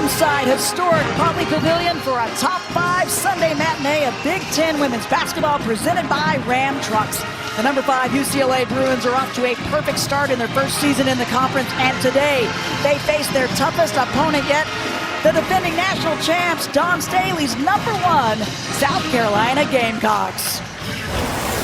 inside historic Pauley Pavilion for a top 5 Sunday matinee of Big Ten women's basketball presented by Ram Trucks. The number 5 UCLA Bruins are off to a perfect start in their first season in the conference, and today they face their toughest opponent yet, the defending national champs, Dawn Staley's number 1 South Carolina Gamecocks.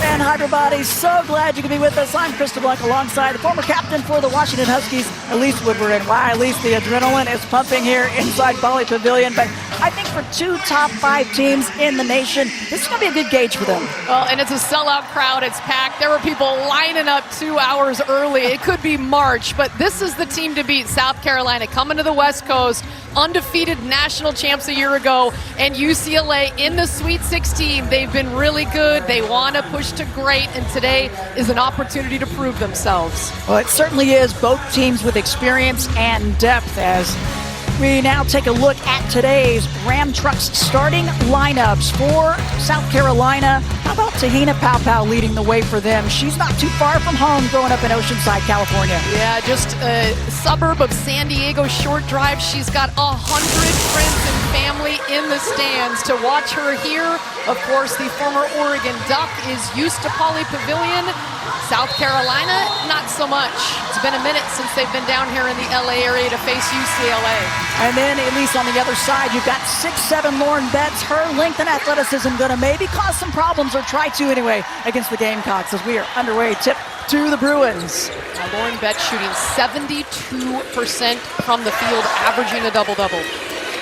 And Hydro Bodies, so glad you could be with us. I'm Krista Blank alongside the former captain for the Washington Huskies, Elise Woodward. And wow, Elise, the adrenaline is pumping here inside Pauley Pavilion. But I think for 2 top 5 teams in the nation, this is going to be a good gauge for them. Well, and it's a sellout crowd. It's packed. There were people lining up 2 hours early. It could be March, but this is the team to beat. South Carolina coming to the West Coast, undefeated national champs a year ago, and UCLA in the Sweet 16. They've been really good. They want to push to great, and today is an opportunity to prove themselves. Well, it certainly is. Both teams with experience and depth. As we now take a look at today's Ram Trucks starting lineups for South Carolina. How about Te-Hina leading the way for them? She's not too far from home growing up in Oceanside, California. Yeah, just a suburb of San Diego, short drive. She's got 100 friends and family in the stands to watch her here. Of course, the former Oregon Duck is used to Pauley Pavilion. South Carolina, not so much. It's been a minute since they've been down here in the LA area to face UCLA. And then, at least on the other side, you've got 6'7" Lauren Betts. Her length and athleticism going to maybe cause some problems, or try to anyway, against the Gamecocks as we are underway. Tip to the Bruins. Now Lauren Betts shooting 72% from the field, averaging a double-double.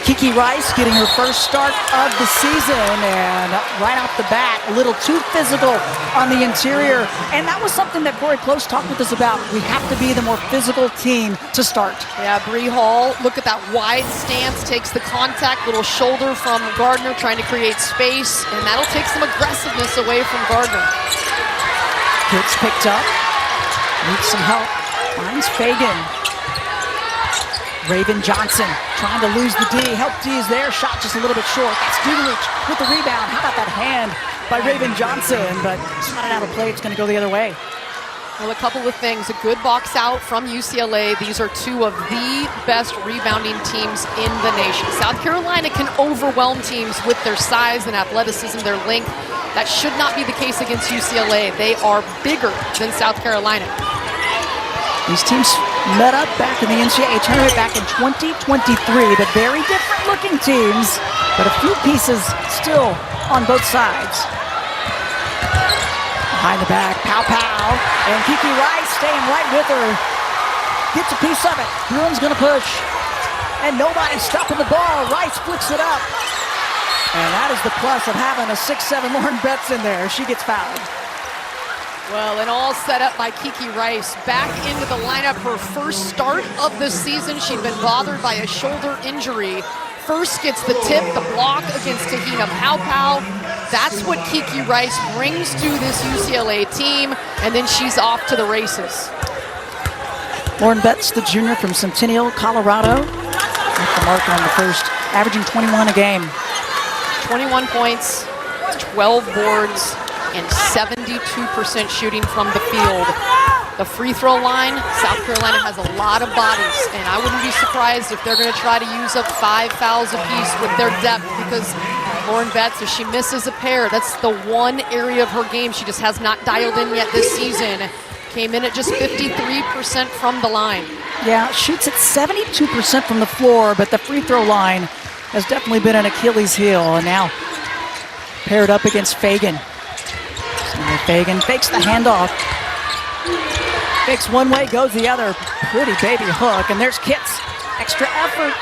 Kiki Rice getting her first start of the season, and right off the bat, a little too physical on the interior. And that was something that Corey Close talked with us about. We have to be the more physical team to start. Yeah, Bree Hall, look at that wide stance, takes the contact, little shoulder from Gardner, trying to create space, and that'll take some aggressiveness away from Gardner. Gets picked up, needs some help, finds Fagan. Raven Johnson trying to lose the D. Help D is there. Shot just a little bit short. That's Dudelich with the rebound. How about that hand by Raven Johnson? But it's not out of play. It's going to go the other way. Well, a couple of things. A good box out from UCLA. These are 2 of the best rebounding teams in the nation. South Carolina can overwhelm teams with their size and athleticism, their length. That should not be the case against UCLA. They are bigger than South Carolina. These teams met up back in the NCAA tournament back in 2023, but very different looking teams, but a few pieces still on both sides. Behind the back, and Kiki Rice staying right with her. Gets a piece of it. Bruins gonna push, and nobody's stopping the ball. Rice flicks it up, and that is the plus of having a 6'7" Lauren Betts in there. She gets fouled. Well, and all set up by Kiki Rice. Back into the lineup, her first start of the season. She'd been bothered by a shoulder injury. First gets the tip, the block against Te-Hina. That's what Kiki Rice brings to this UCLA team, and then she's off to the races. Lauren Betts, the junior from Centennial, Colorado. Off the mark on the first, averaging 21 a game. 21 points, 12 boards, and 72% shooting from the field. The free throw line, South Carolina has a lot of bodies, and I wouldn't be surprised if they're going to try to use up 5 fouls apiece with their depth, because Lauren Betts, if she misses a pair, that's the one area of her game she just has not dialed in yet this season. Came in at just 53% from the line. Yeah, shoots at 72% from the floor, but the free throw line has definitely been an Achilles heel, and now paired up against Fagan. Fagan fakes the handoff. Fakes one way, goes the other. Pretty baby hook, and there's Kitts. Extra effort.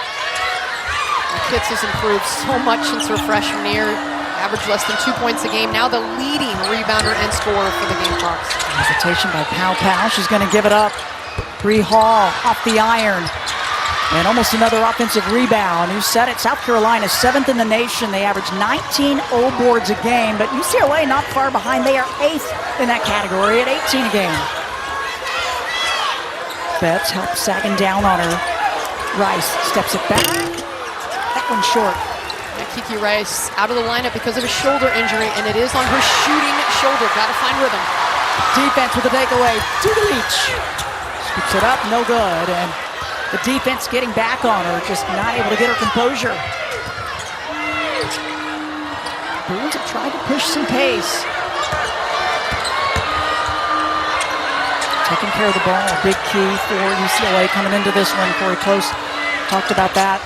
Kitts has improved so much since her freshman year. Averaged less than 2 points a game. Now the leading rebounder and scorer for the Gamecocks. Hesitation by Powell. She's going to give it up. Bree Hall off the iron. And almost another offensive rebound. Who said it? South Carolina, 7th in the nation. They average 19 boards a game, but UCLA not far behind. They are 8th in that category at 18 a game. Betts helps sagging down on her. Rice steps it back. That one's short. Yeah, Kiki Rice out of the lineup because of a shoulder injury, and it is on her shooting shoulder. Got to find rhythm. Defense with the takeaway. Dudelich scoops it up, no good. And The defense getting back on her, just not able to get her composure. Bruins have tried to push some pace. Taking care of the ball, a big key for UCLA coming into this one. Corey Close talked about that.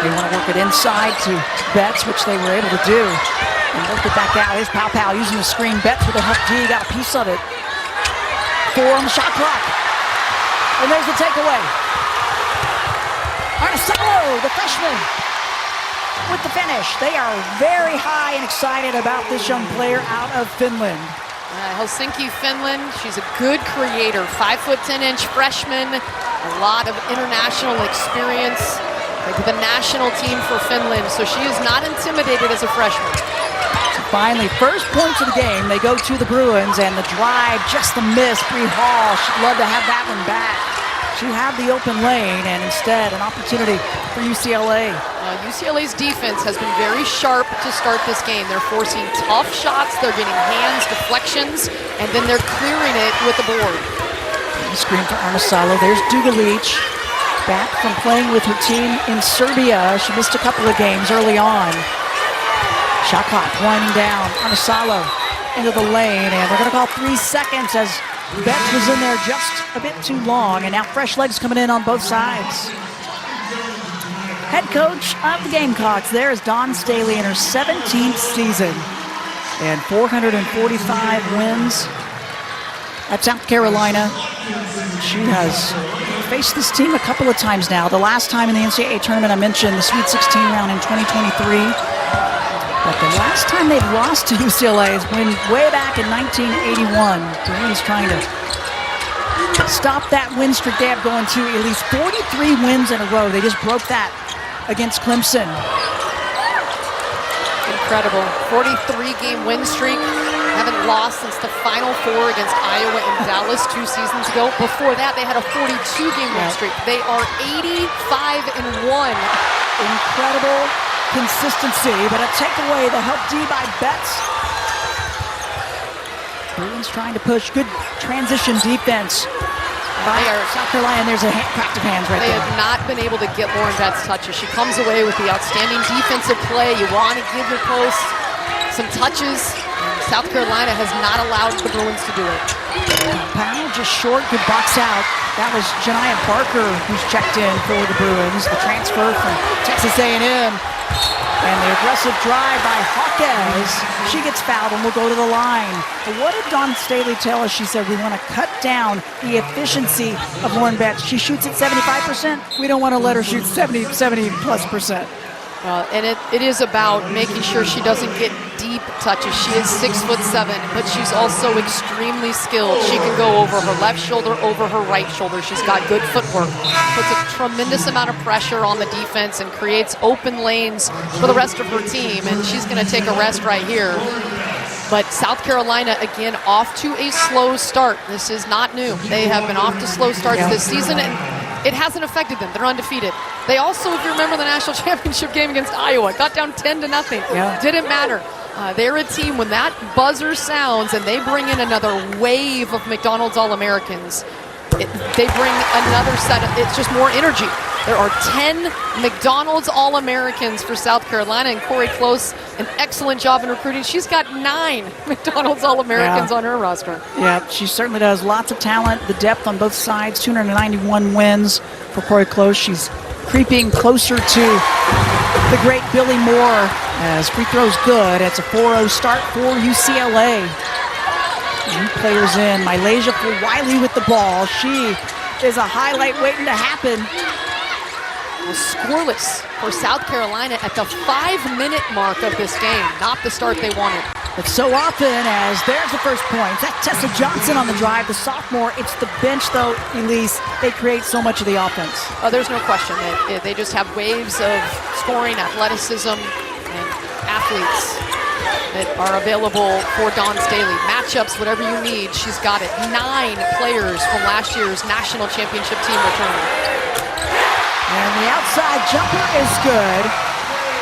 They want to work it inside to Betts, which they were able to do. And worked it back out. Here's Pau using the screen. Betts with a hook D, got a piece of it. 4 on the shot clock. And there's the takeaway. Arnisalo, the freshman, with the finish. They are very high and excited about this young player out of Finland. Helsinki, Finland. She's a good creator. 5'10" freshman. A lot of international experience. Like the national team for Finland, so she is not intimidated as a freshman. Finally, first points of the game, they go to the Bruins, and the drive, just the miss. Bree Hall, she'd love to have that one back. She had the open lane, and instead, an opportunity for UCLA. UCLA's defense has been very sharp to start this game. They're forcing tough shots, they're getting hands, deflections, and then they're clearing it with the board. Screen for Arnisalo. There's Dugalic, back from playing with her team in Serbia. She missed a couple of games early on. Shot clock winding down. Arnisalo into the lane, and they're going to call 3 seconds as Betts was in there just a bit too long, and now fresh legs coming in on both sides. Head coach of the Gamecocks there is Dawn Staley in her 17th season and 445 wins at South Carolina. She has faced this team a couple of times now. The last time in the NCAA tournament, I mentioned the Sweet 16 round in 2023. But the last time they've lost to UCLA has been way back in 1981. Bruins trying to stop that win streak they have going to at least 43 wins in a row. They just broke that against Clemson. Incredible. 43-game win streak. Haven't lost since the Final Four against Iowa and Dallas 2 seasons ago. Before that, they had a 42-game win streak. They are 85-1. Incredible consistency, but a takeaway, the help D by Betts. Bruins trying to push. Good transition defense by South Carolina, and there's a crack of hands right there. They have not been able to get Lauren Betts touches. She comes away with the outstanding defensive play. You want to give your post some touches. South Carolina has not allowed the Bruins to do it. Powell just short, good box out. That was Janiah Barker who's checked in for the Bruins. The transfer from Texas A&M. And the aggressive drive by Hawkes. She gets fouled and will go to the line. But what did Dawn Staley tell us? She said, we want to cut down the efficiency of Lauren Betts. She shoots at 75%. We don't want to let her shoot 70+%. And it is about making sure she doesn't get deep touches. She is 6'7", but she's also extremely skilled. She can go over her left shoulder, over her right shoulder. She's got good footwork. Puts a tremendous amount of pressure on the defense and creates open lanes for the rest of her team. And she's going to take a rest right here. But South Carolina, again, off to a slow start. This is not new. They have been off to slow starts this season, and it hasn't affected them. They're undefeated. They also, if you remember the national championship game against Iowa, got down 10-0. Yeah. Didn't matter. They're a team, when that buzzer sounds and they bring in another wave of McDonald's All-Americans, they bring another set of, it's just more energy. There are 10 McDonald's All-Americans for South Carolina, and Corey Close, an excellent job in recruiting. She's got 9 McDonald's All-Americans on her roster. Yeah, she certainly does. Lots of talent, the depth on both sides, 291 wins for Corey Close. She's creeping closer to the great Billy Moore as free throws good. It's a 4-0 start for UCLA. New players in. Malaysia Fulwiley with the ball. She is a highlight waiting to happen. Scoreless for South Carolina at the 5-minute mark of this game. Not the start they wanted. But so often as there's the first point. That's Tessa Johnson on the drive, the sophomore. It's the bench, though, Elise. They create so much of the offense. Oh, there's no question. They just have waves of scoring, athleticism, and athletes that are available for Dawn Staley. Matchups, whatever you need, she's got it. 9 players from last year's national championship team returning. And the outside jumper is good.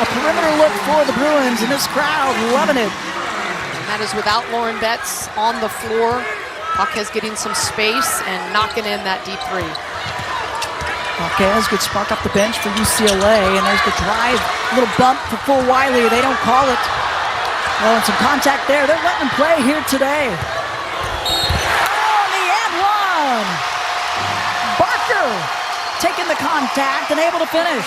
A perimeter look for the Bruins, and this crowd loving it. And that is without Lauren Betts on the floor. Hawkes getting some space and knocking in that deep three. Marquez, good spark off the bench for UCLA, and there's the drive, little bump for Fulwiley. They don't call it. Well, and some contact there. They're letting him play here today. Oh, the and one! Barker taking the contact and able to finish.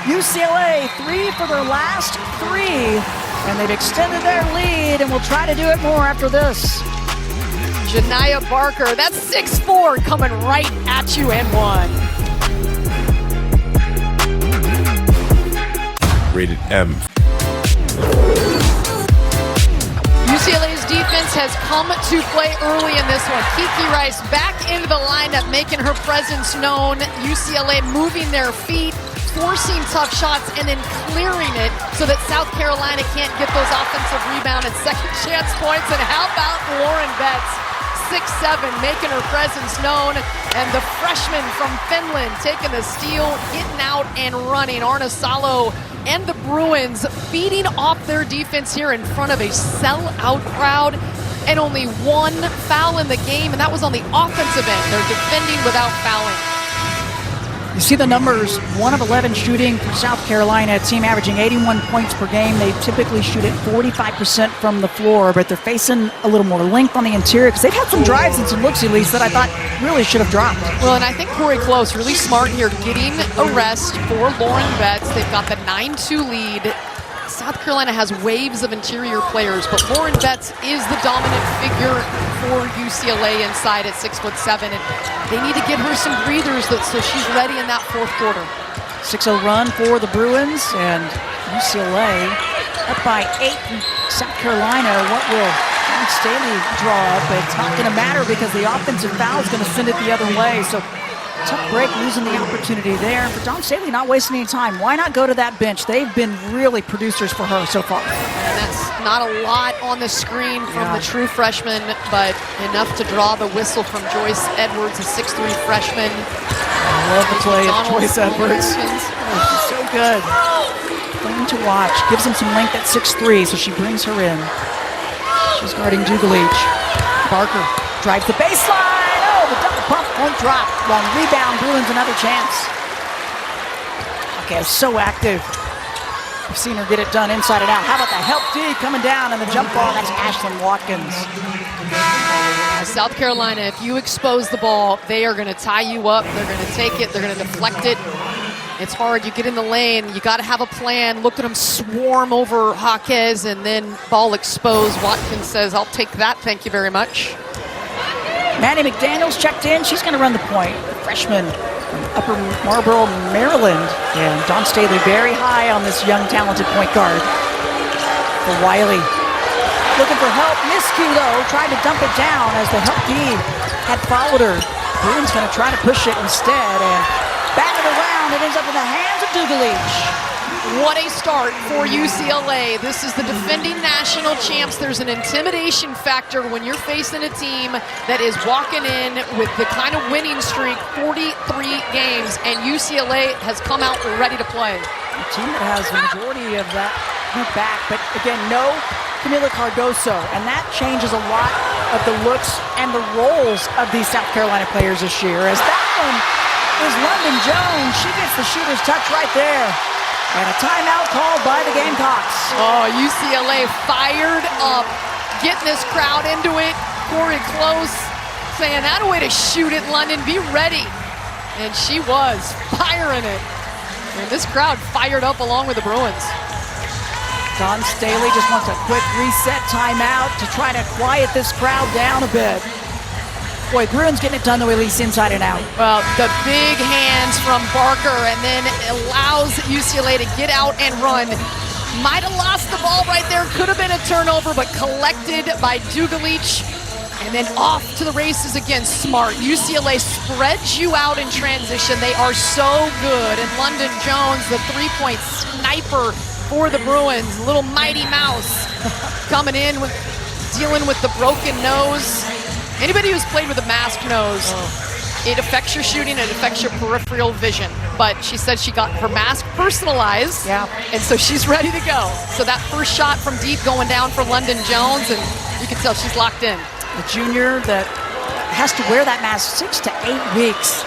UCLA 3 for their last 3, and they've extended their lead and will try to do it more after this. Janiyah Barker, that's 6'4", coming right at you and one. Rated M. UCLA's defense has come to play early in this one. Kiki Rice back into the lineup, making her presence known. UCLA moving their feet, forcing tough shots, and then clearing it so that South Carolina can't get those offensive rebound and second chance points. And how about Lauren Betts? 6'7", making her presence known, and the freshman from Finland taking the steal, getting out and running. Arna Salo and the Bruins feeding off their defense here in front of a sellout crowd, and only one foul in the game, and that was on the offensive end. They're defending without fouling. You see the numbers, 1 of 11 shooting for South Carolina, a team averaging 81 points per game. They typically shoot it 45% from the floor, but they're facing a little more length on the interior because they've had some drives and some looks, at least, that I thought really should have dropped. Well, and I think Corey Close really smart here, getting a rest for Lauren Betts. They've got the 9-2 lead. South Carolina has waves of interior players, but Lauren Betts is the dominant figure for UCLA inside at 6'7", and they need to get her some breathers so she's ready in that fourth quarter. 6-0 run for the Bruins, and UCLA up by 8 from South Carolina. What will Staley draw up? It's not going to matter because the offensive foul is going to send it the other way. So tough break, losing the opportunity there. For Dawn Staley, not wasting any time. Why not go to that bench? They've been really producers for her so far. And that's not a lot on the screen from the true freshman, but enough to draw the whistle from Joyce Edwards, a 6'3" freshman. I love the play of Joyce Edwards. Oh, she's so good. Fun to watch. Gives them some length at 6'3", so she brings her in. She's guarding Dugalich. Barker drives the baseline. The double pump won't drop. Long rebound, Bruins another chance. Okay, so active. We've seen her get it done inside and out. How about the help D coming down and the jump ball? That's Ashlyn Watkins. South Carolina, if you expose the ball, they are going to tie you up. They're going to take it. They're going to deflect it. It's hard. You get in the lane. You got to have a plan. Look at them swarm over Jaquez and then ball exposed. Watkins says, "I'll take that. Thank you very much." Maddie McDaniels checked in. She's going to run the point. The freshman from Upper Marlboro, Maryland. And Dawn Staley very high on this young, talented point guard. For Wiley. Looking for help. Miscue, though, tried to dump it down as the help D had followed her. Bruins going to try to push it instead. And batted around. It ends up in the hands of Dugalich. What a start for UCLA. This is the defending national champs. There's an intimidation factor when you're facing a team that is walking in with the kind of winning streak, 43 games, and UCLA has come out ready to play. A team that has the majority of that group back, but again, no Camila Cardoso, and that changes a lot of the looks and the roles of these South Carolina players this year. As that one is London Jones. She gets the shooter's touch right there. And a timeout called by the Gamecocks. Oh, UCLA fired up, getting this crowd into it. Corey Close saying, "That a way to shoot it, London, be ready." And she was firing it. And this crowd fired up along with the Bruins. Dawn Staley just wants a quick reset timeout to try to quiet this crowd down a bit. Boy, Bruins getting it done the way, at least inside and out. Well, the big hands from Barker, and then allows UCLA to get out and run. Might have lost the ball right there. Could have been a turnover, but collected by Dugalich. And then off to the races again. Smart. UCLA spreads you out in transition. They are so good. And London Jones, the three-point sniper for the Bruins. Little Mighty Mouse coming in, dealing with the broken nose. Anybody who's played with a mask knows it affects your shooting, it affects your peripheral vision. But she said she got her mask personalized, and so she's ready to go. So that first shot from deep going down for London Jones, and you can tell she's locked in. The junior that has to wear that mask 6 to 8 weeks.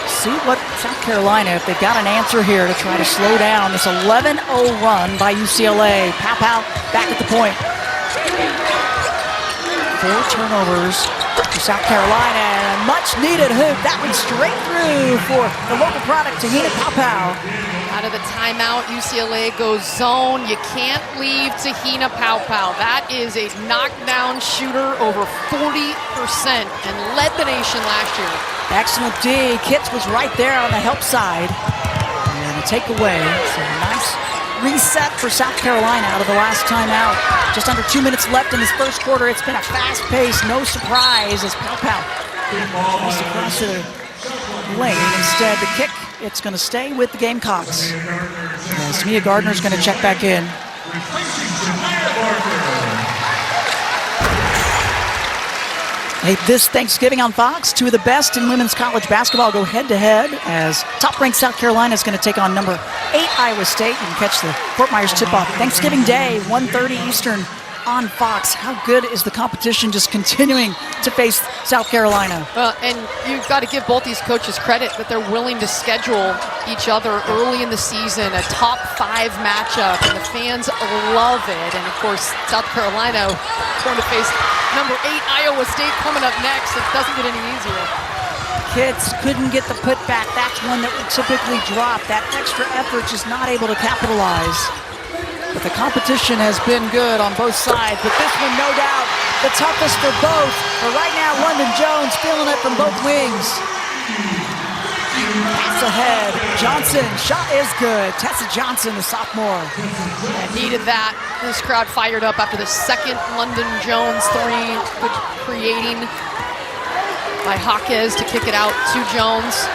See what South Carolina, if they've got an answer here to try to slow down this 11-0 run by UCLA. Pow back at the point. 4 turnovers for South Carolina, and a much-needed hoop. That went straight through for the local product, Te-Hina Pow. Out of the timeout, UCLA goes zone. You can't leave Te-Hina Pow. That is a knockdown shooter over 40% and led the nation last year. Excellent D. Kitts was right there on the help side. And a takeaway. So a nice reset for South Carolina out of the last timeout. Just under 2 minutes left in this first quarter. It's been a fast pace, no surprise as Pow goes across to the lane. Instead, the kick, it's going to stay with the Gamecocks. As Mia Gardner's going to check back in. Hey, this Thanksgiving on Fox, 2 of the best in women's college basketball go head-to-head as top-ranked South Carolina is going to take on number 8 Iowa State. You can catch the Fort Myers tip-off Thanksgiving Day, 1:30 Eastern on Fox. How good is the competition just continuing to face South Carolina? Well, and you've got to give both these coaches credit that they're willing to schedule each other early in the season, a top 5 matchup, and the fans love it. And of course, South Carolina going to face number 8 Iowa State coming up next. It doesn't get any easier. Kitts couldn't get the putback. That's one that would typically drop. That extra effort just not able to capitalize. But the competition has been good on both sides. But this one, no doubt, the toughest for both. But right now, London Jones feeling it from both wings. Pass ahead. Johnson, shot is good. Tessa Johnson, the sophomore. And needed that. This crowd fired up after the second London Jones 3, creating by Jaquez to kick it out to Jones.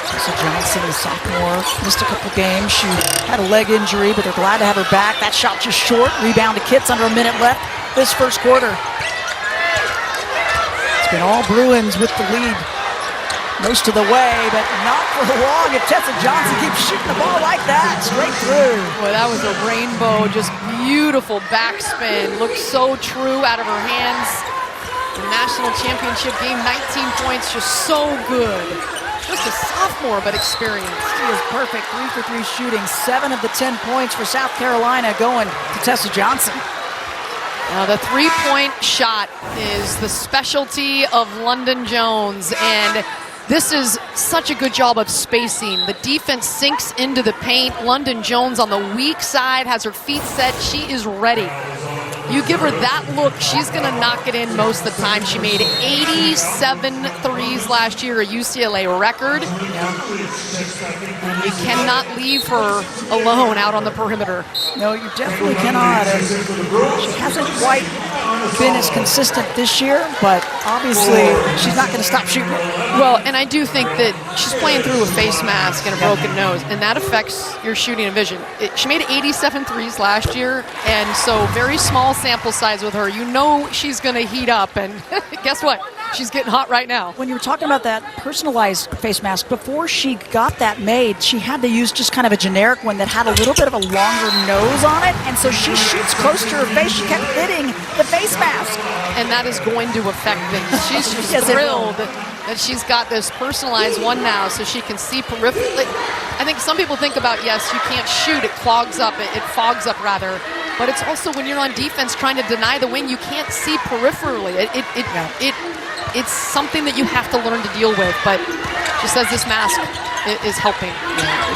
Tessa Johnson, the sophomore, missed a couple games. She had a leg injury, but they're glad to have her back. That shot just short. Rebound to Kitts, under a minute left this first quarter. It's been all Bruins with the lead most of the way, but not for long if Tessa Johnson keeps shooting the ball like that, straight through. Boy, that was a rainbow, just beautiful backspin. Looked so true out of her hands. The national championship game, 19 points, just so good. Just a sophomore, but experienced. She is perfect, 3 for 3 shooting. 7 of the 10 points for South Carolina going to Tessa Johnson. Now the 3-point shot is the specialty of London Jones, and this is such a good job of spacing. The defense sinks into the paint. London Jones on the weak side has her feet set. She is ready. You give her that look, she's going to knock it in most of the time. She made 87 threes last year, a UCLA record. And you cannot leave her alone out on the perimeter. No, you definitely cannot. And she hasn't quite been as consistent this year, but obviously she's not going to stop shooting. Well, and I do think that she's playing through a face mask and a broken nose, and that affects your shooting and vision. She made 87 threes last year, and so very small sample size with her. You know she's going to heat up, and guess what? She's getting hot right now. When you were talking about that personalized face mask, before she got that made, she had to use just kind of a generic one that had a little bit of a longer nose on it, and so she shoots close to her face. She kept fitting the face mask. And that is going to affect things. She's just thrilled that she's got this personalized one now so she can see peripherally. I think some people think about, yes, you can't shoot, it clogs up, it fogs up rather. But it's also when you're on defense trying to deny the wing, you can't see peripherally. It's something that you have to learn to deal with, but she says this mask is helping.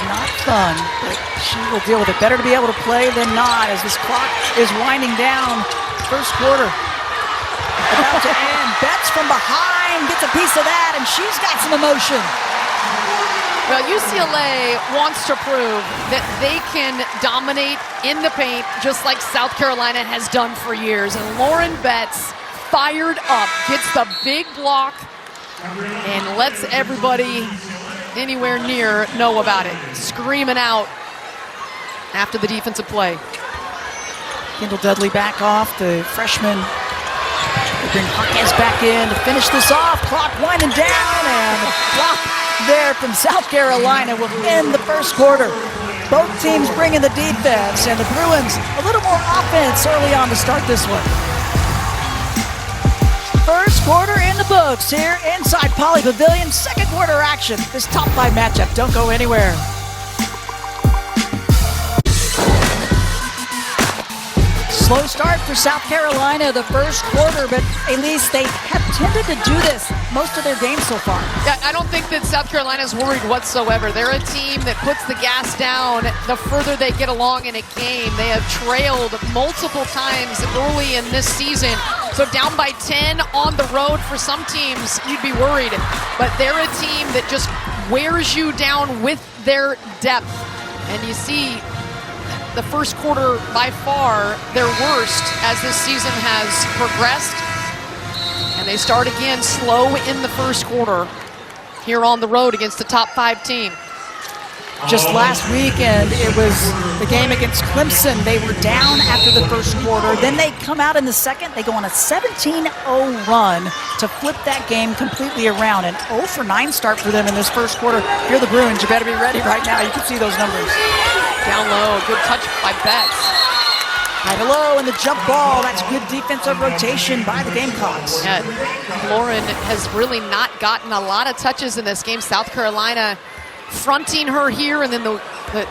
Not fun, but she will deal with it. Better to be able to play than not as this clock is winding down. First quarter about to end. Betts from behind gets a piece of that, and she's got some emotion. Well, UCLA wants to prove that they can dominate in the paint just like South Carolina has done for years. And Lauren Betts, fired up, gets the big block and lets everybody anywhere near know about it. Screaming out after the defensive play. Kendall Dudley back off, the freshman. They bring Jaquez back in to finish this off. Clock winding down, and the block there from South Carolina will end the first quarter. Both teams bringing the defense, and the Bruins a little more offense early on to start this one. First quarter in the books here inside Pauley Pavilion. Second quarter action. This top 5 matchup. Don't go anywhere. Slow start for South Carolina the first quarter, but at least they have tended to do this most of their games so far. Yeah, I don't think that South Carolina's worried whatsoever. They're a team that puts the gas down the further they get along in a game. They have trailed multiple times early in this season. So down by 10 on the road for some teams, you'd be worried. But they're a team that just wears you down with their depth. And you see the first quarter by far their worst as this season has progressed. And they start again slow in the first quarter here on the road against the top 5 team. Just last weekend, it was the game against Clemson. They were down after the first quarter. Then they come out in the second. They go on a 17-0 run to flip that game completely around. An 0 for 9 start for them in this first quarter. If you're the Bruins, you better be ready right now. You can see those numbers. Down low, good touch by Betts. High to low and the jump ball. That's good defensive rotation by the Gamecocks. Yeah, Lauren has really not gotten a lot of touches in this game. South Carolina fronting her here, and then the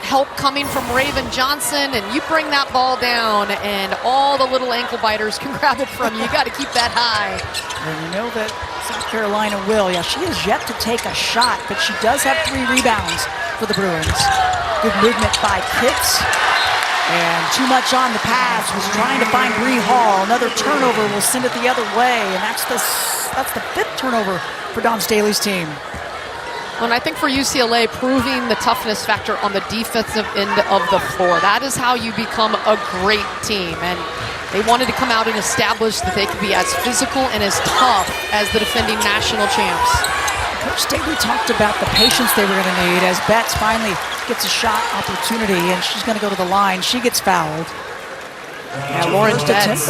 help coming from Raven Johnson, and you bring that ball down and all the little ankle biters can grab it from you. You got to keep that high. And you know that South Carolina will. Yeah, she has yet to take a shot, but she does have 3 rebounds for the Bruins. Good movement by Kitts. And too much on the pass, was trying to find Bree Hall. Another turnover will send it the other way, and that's the 5th turnover for Don Staley's team. And I think for UCLA, proving the toughness factor on the defensive end of the floor. That is how you become a great team. And they wanted to come out and establish that they could be as physical and as tough as the defending national champs. Coach Staley talked about the patience they were going to need as Betts finally gets a shot opportunity, and she's going to go to the line. She gets fouled. Yeah, Lauren Betts,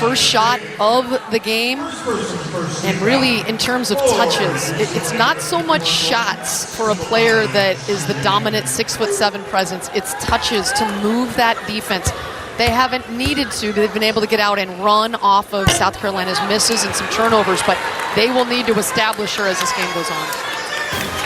first shot of the game, and really in terms of touches, it's not so much shots for a player that is the dominant 6'7" presence. It's touches to move that defense. They haven't needed to. They've been able to get out and run off of South Carolina's misses and some turnovers, but they will need to establish her as this game goes on.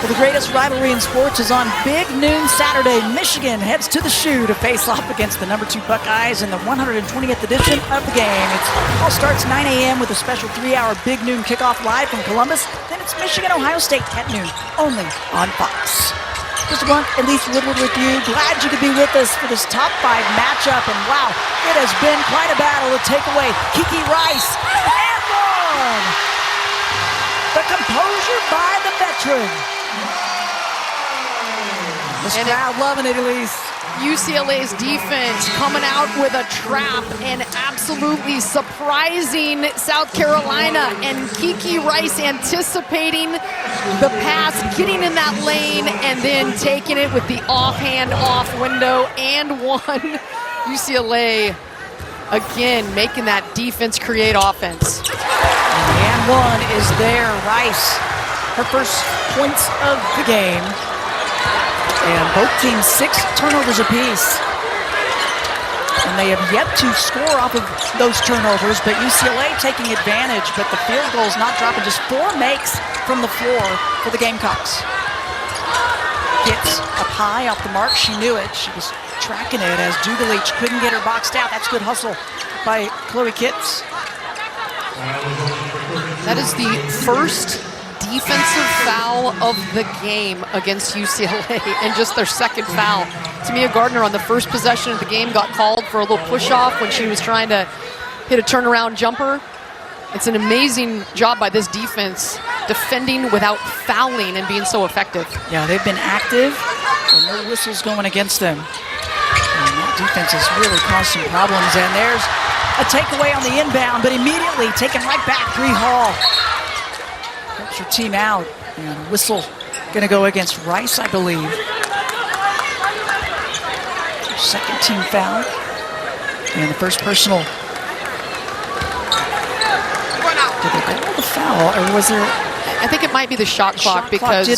Well, the greatest rivalry in sports is on big noon Saturday. Michigan heads to the Shoe to face off against the number 2 Buckeyes in the 120th edition of the game. It all starts 9 a.m. with a special 3-hour big noon kickoff live from Columbus. Then it's Michigan-Ohio State at noon, only on Fox. Mr. Blunt, at least Woodward with you. Glad you could be with us for this top 5 matchup. And wow, it has been quite a battle to take away Kiki Rice and one. The composure by the veteran. This crowd loving it, Elise. UCLA's defense coming out with a trap and absolutely surprising South Carolina, and Kiki Rice anticipating the pass, getting in that lane, and then taking it with the offhand off window and one. UCLA again making that defense create offense. And one is there. Rice, her first points of the game. And both teams 6 turnovers apiece. And they have yet to score off of those turnovers, but UCLA taking advantage, but the field goal is not dropping. Just 4 makes from the floor for the Gamecocks. Gets up high off the mark. She knew it. She was tracking it as Dugalich couldn't get her boxed out. That's good hustle by Chloe Kitts. That is the first defensive foul of the game against UCLA, and just their second foul. Tamia Gardner on the first possession of the game got called for a little push-off when she was trying to hit a turnaround jumper. It's an amazing job by this defense, defending without fouling and being so effective. Yeah, they've been active, and no whistles going against them. And that defense has really caused some problems, and there's a takeaway on the inbound, but immediately taken right back. Bree Hall helps her team out, and a whistle going to go against Rice, I believe. Second team foul, and the first personal. Did they call the foul, or was there? I think it might be the shot clock because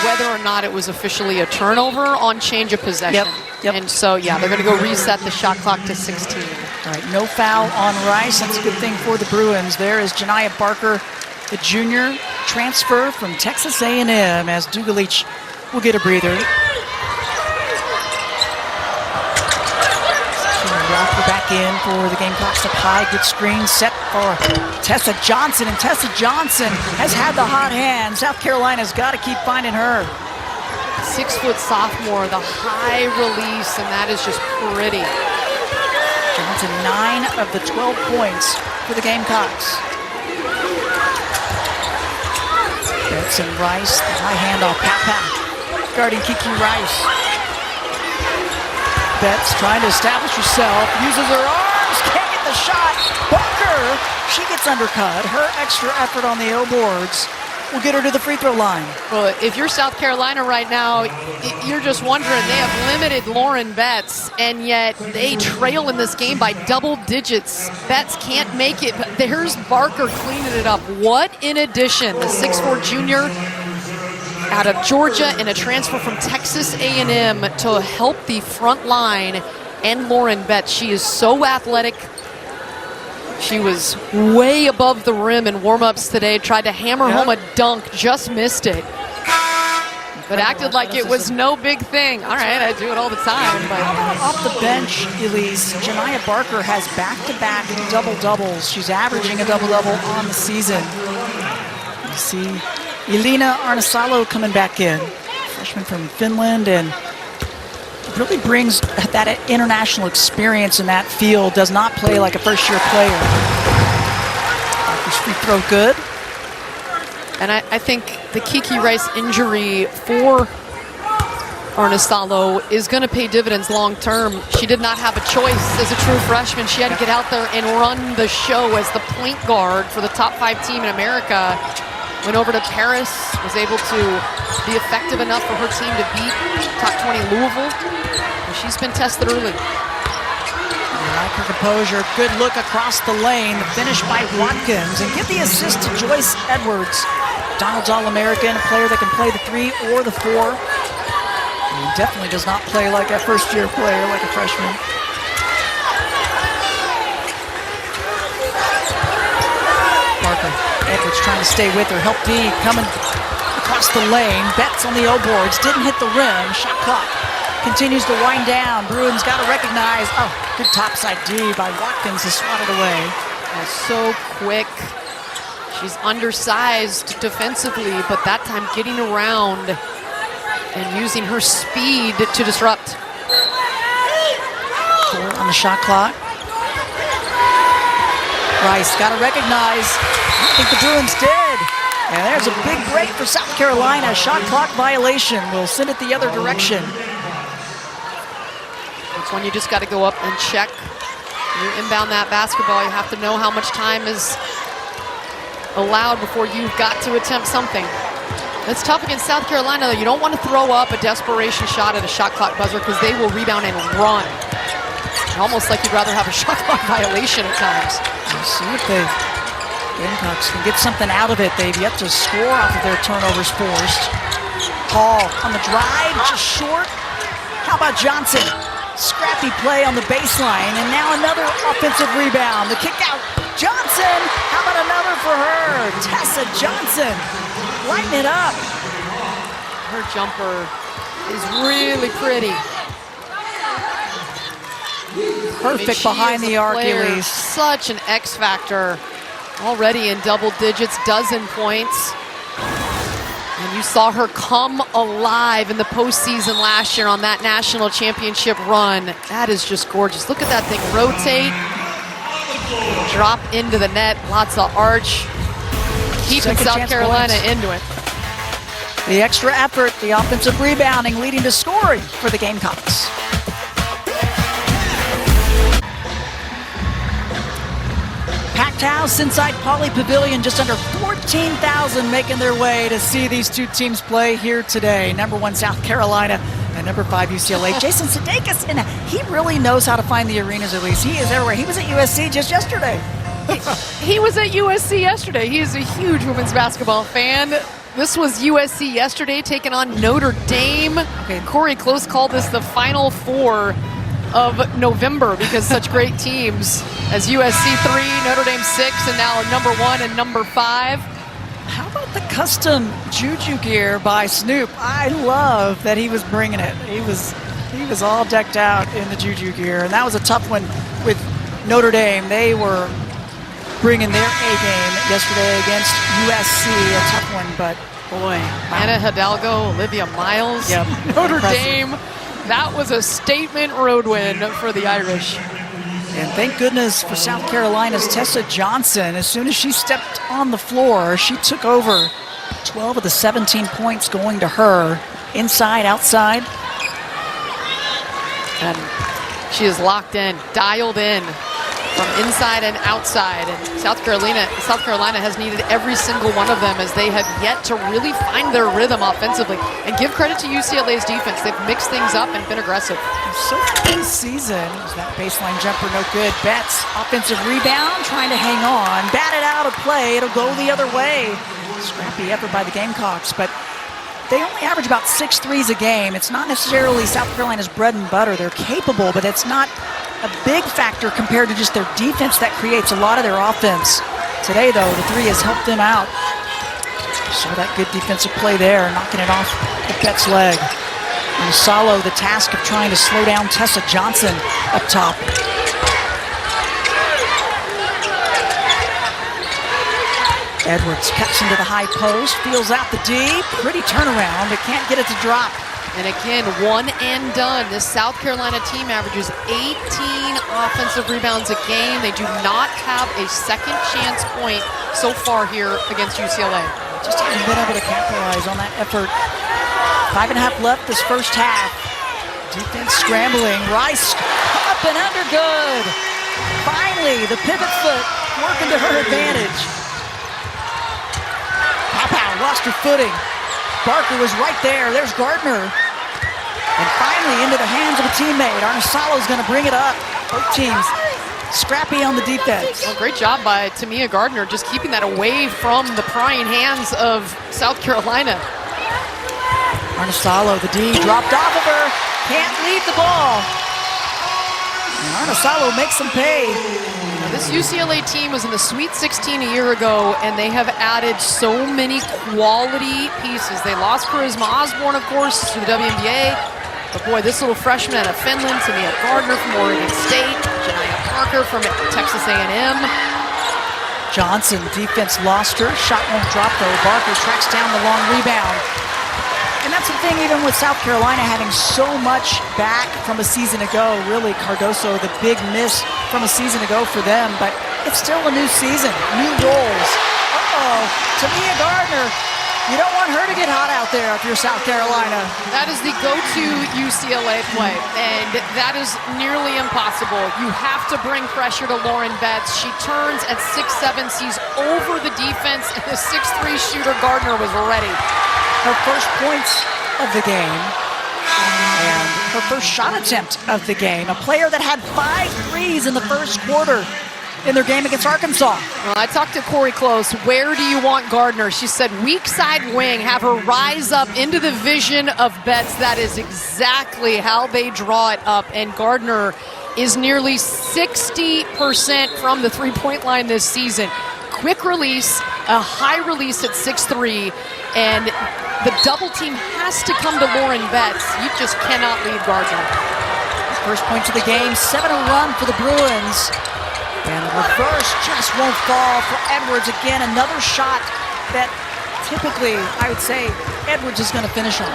whether or not it was officially a turnover on change of possession. Yep. And so, yeah, they're going to go reset the shot clock to 16. All right, no foul on Rice. That's a good thing for the Bruins. There is Janiah Barker, the junior transfer from Texas A&M, as Dugalich will get a breather. Walker back in for the Gamecocks up high. Good screen set for Tessa Johnson, and Tessa Johnson has had the hot hand. South Carolina's got to keep finding her. 6-foot sophomore, the high release, and that is just pretty. Johnson, 9 of the 12 points for the Gamecocks. Betts and Rice, the high handoff, guarding Kiki Rice. Betts trying to establish herself, uses her arms, can't get the shot. Barker, she gets undercut. Her extra effort on the O boards will get her to the free throw line. Well, if you're South Carolina right now, you're just wondering, they have limited Lauren Betts, and yet they trail in this game by double digits. Betts can't make it, but there's Barker cleaning it up. What in addition? The 6'4" junior out of Georgia and a transfer from Texas A&M to help the front line and Lauren Betts. She is so athletic. She was way above the rim in warm-ups today, tried to hammer home a dunk, just missed it. But acted like it was no big thing. All right, I do it all the time. But off the bench, Elise, Janiah Barker has back-to-back double-doubles. She's averaging a double-double on the season. You see Elina Arnisalo coming back in, freshman from Finland, and really brings that international experience in that field. Does not play like a first-year player. Barker's free throw good. And I think the Kiki Rice injury for Arnisalo is going to pay dividends long-term. She did not have a choice as a true freshman. She had to get out there and run the show as the point guard for the top 5 team in America. Went over to Paris, was able to be effective enough for her team to beat top 20 Louisville. And she's been tested early. I like her composure. Good look across the lane. The finish by Watkins. And give the assist to Joyce Edwards. Donald's All-American, a player that can play the 3 or the 4. And definitely does not play like a first-year player, like a freshman. Barker. Edwards trying to stay with her. Help D coming across the lane. Betts on the O boards. Didn't hit the rim. Shot clock continues to wind down. Bruins got to recognize. Oh, good topside D by Watkins to swat it away. So quick. She's undersized defensively, but that time getting around and using her speed to disrupt. 4 on the shot clock. Rice got to recognize. I think the Bruins did. And there's a big break for South Carolina. Shot clock violation. We'll send it the other direction. It's when you just got to go up and check. You inbound that basketball, you have to know how much time is allowed before you've got to attempt something. It's tough against South Carolina, though. You don't want to throw up a desperation shot at a shot clock buzzer because they will rebound and run. Almost like you'd rather have a shot clock violation at times. Let's see if the Gamecocks can get something out of it. They've yet to score off of their turnovers forced. Hall on the drive, just short. How about Johnson? Scrappy play on the baseline, and now another offensive rebound. The kick out, Johnson. How about another for her? Tessa Johnson, lighting it up. Her jumper is really pretty. Perfect behind the arc, Elise. Such an X factor. Already in double digits, dozen points. And you saw her come alive in the postseason last year on that national championship run. That is just gorgeous. Look at that thing rotate, drop into the net, lots of arch, keeping South Carolina into it. The extra effort, the offensive rebounding leading to scoring for the Gamecocks. Packed house inside Pauley Pavilion, just under 14,000 making their way to see these two teams play here today. Number 1 South Carolina and number 5 UCLA. Jason Sudeikis, and he really knows how to find the arenas, at least. He is everywhere. He was at USC just yesterday. He was at USC yesterday. He is a huge women's basketball fan. This was USC yesterday taking on Notre Dame. Okay. Corey Close called this the Final Four. of November because such great teams as USC 3, Notre Dame 6, and now number 1 and number 5. How about the custom juju gear by Snoop? I love that he was bringing it. He was all decked out in the juju gear, and that was a tough one with Notre Dame. They were bringing their A game yesterday against USC, a tough one, but boy. Anna Hidalgo, Olivia Miles, Yep. Notre Impressive. Dame. That was a statement road win for the Irish. And thank goodness for South Carolina's Tessa Johnson. As soon as she stepped on the floor, she took over 12 of the 17 points going to her, inside, outside. And she is locked in, dialed in from inside and outside. And South Carolina has needed every single one of them as they have yet to really find their rhythm offensively. And give credit to UCLA's defense. They've mixed things up and been aggressive. So far this season, that baseline jumper no good. Betts, offensive rebound, trying to hang on. Batted out of play, it'll go the other way. Scrappy effort by the Gamecocks, but they only average about 6 threes a game. It's not necessarily South Carolina's bread and butter. They're capable, but it's not a big factor compared to just their defense that creates a lot of their offense. Today, though, the 3 has helped them out. So that good defensive play there, knocking it off the Betts' leg. And Salo, the task of trying to slow down Tessa Johnson up top. Edwards cuts into the high post, feels out the D. Pretty turnaround, but can't get it to drop. And again, one and done. This South Carolina team averages 18 offensive rebounds a game. They do not have a second chance point so far here against UCLA. Just haven't been able to capitalize on that effort. 5.5 left this first half. Defense scrambling. Rice up and under, good. Finally, the pivot foot working to her advantage. Pow, lost her footing. Barker was right there. There's Gardner. And finally into the hands of a teammate. Arnisalo's going to bring it up. Both teams scrappy on the defense. Well, great job by Te-Hina Gardner, just keeping that away from the prying hands of South Carolina. Arnisalo, the D dropped off of her. Can't lead the ball. And Arnisalo makes them pay. Now, this UCLA team was in the Sweet 16 a year ago, and they have added so many quality pieces. They lost Charisma Osborne, of course, to the WNBA. But boy, this little freshman out of Finland, Te-Hina Gardner from Oregon State, Janiyah Parker from Texas A&M. Johnson, defense lost her. Shot won't drop though. Barker tracks down the long rebound. And that's the thing, even with South Carolina having so much back from a season ago. Really, Cardoso, the big miss from a season ago for them. But it's still a new season, new roles. Uh-oh, Te-Hina Gardner. You don't want her to get hot out there if you're South Carolina. That is the go-to UCLA play, and that is nearly impossible. You have to bring pressure to Lauren Betts. She turns at 6'7", sees over the defense, and the 6'3" shooter Gardner was ready. Her first points of the game, and her first shot attempt of the game. A player that had 5 threes in the first quarter in their game against Arkansas. Well, I talked to Corey Close. Where do you want Gardner? She said weak side wing, have her rise up into the vision of Betts. That is exactly how they draw it up. And Gardner is nearly 60% from the three-point line this season. Quick release, a high release at 6'3", and the double team has to come to Lauren Betts. You just cannot lead Gardner. First points of the game, 7-1 for the Bruins. And the reverse just won't fall for Edwards. Again, another shot that typically, I would say, Edwards is going to finish on.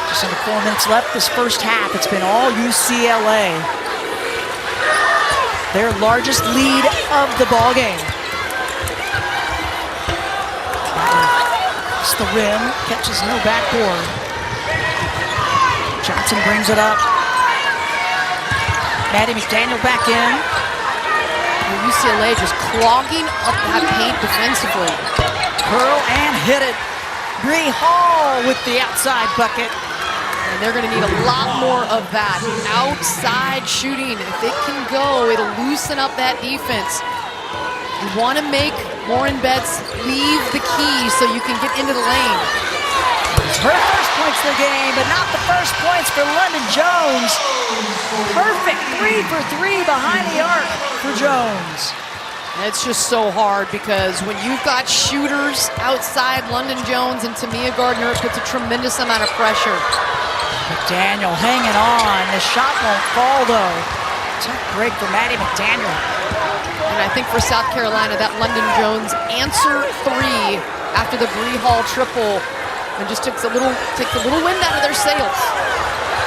Just under 4 minutes left this first half. It's been all UCLA. Their largest lead of the ballgame. It's the rim, catches no backboard. Johnson brings it up. Maddie McDaniel back in. UCLA just clogging up that paint defensively. Curl and hit it. Bree Hall with the outside bucket. And they're going to need a lot more of that. Outside shooting. If it can go, it'll loosen up that defense. You want to make Lauren Betts leave the key so you can get into the lane. Her first points of the game, but not the first points for London Jones. Perfect 3 for 3 behind the arc for Jones. It's just so hard because when you've got shooters outside London Jones and Tamia Gardner, it puts a tremendous amount of pressure. McDaniel hanging on. The shot won't fall, though. Tough break for Maddie McDaniel. And I think for South Carolina, that London Jones answer 3 after the Bree Hall triple and just takes a little wind out of their sails.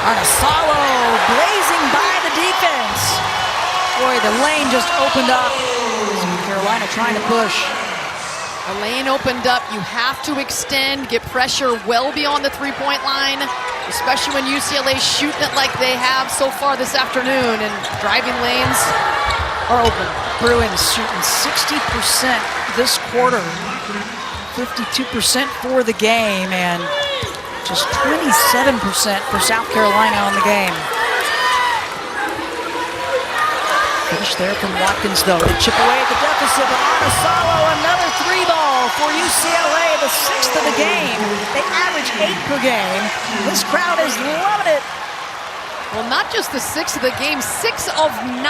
Arnesalo blazing by the defense. Boy, the lane just opened up. South Carolina trying to push. The lane opened up. You have to extend, get pressure well beyond the three-point line, especially when UCLA's shooting it like they have so far this afternoon, and driving lanes are open. Bruins shooting 60% this quarter, 52% for the game, and just 27% for South Carolina on the game. Finish there from Watkins, though. They chip away at the deficit. Arnesalo, another 3-ball for UCLA, the 6th of the game. They average 8 per game. This crowd is loving it. Well, not just the 6th of the game, 6 of 9.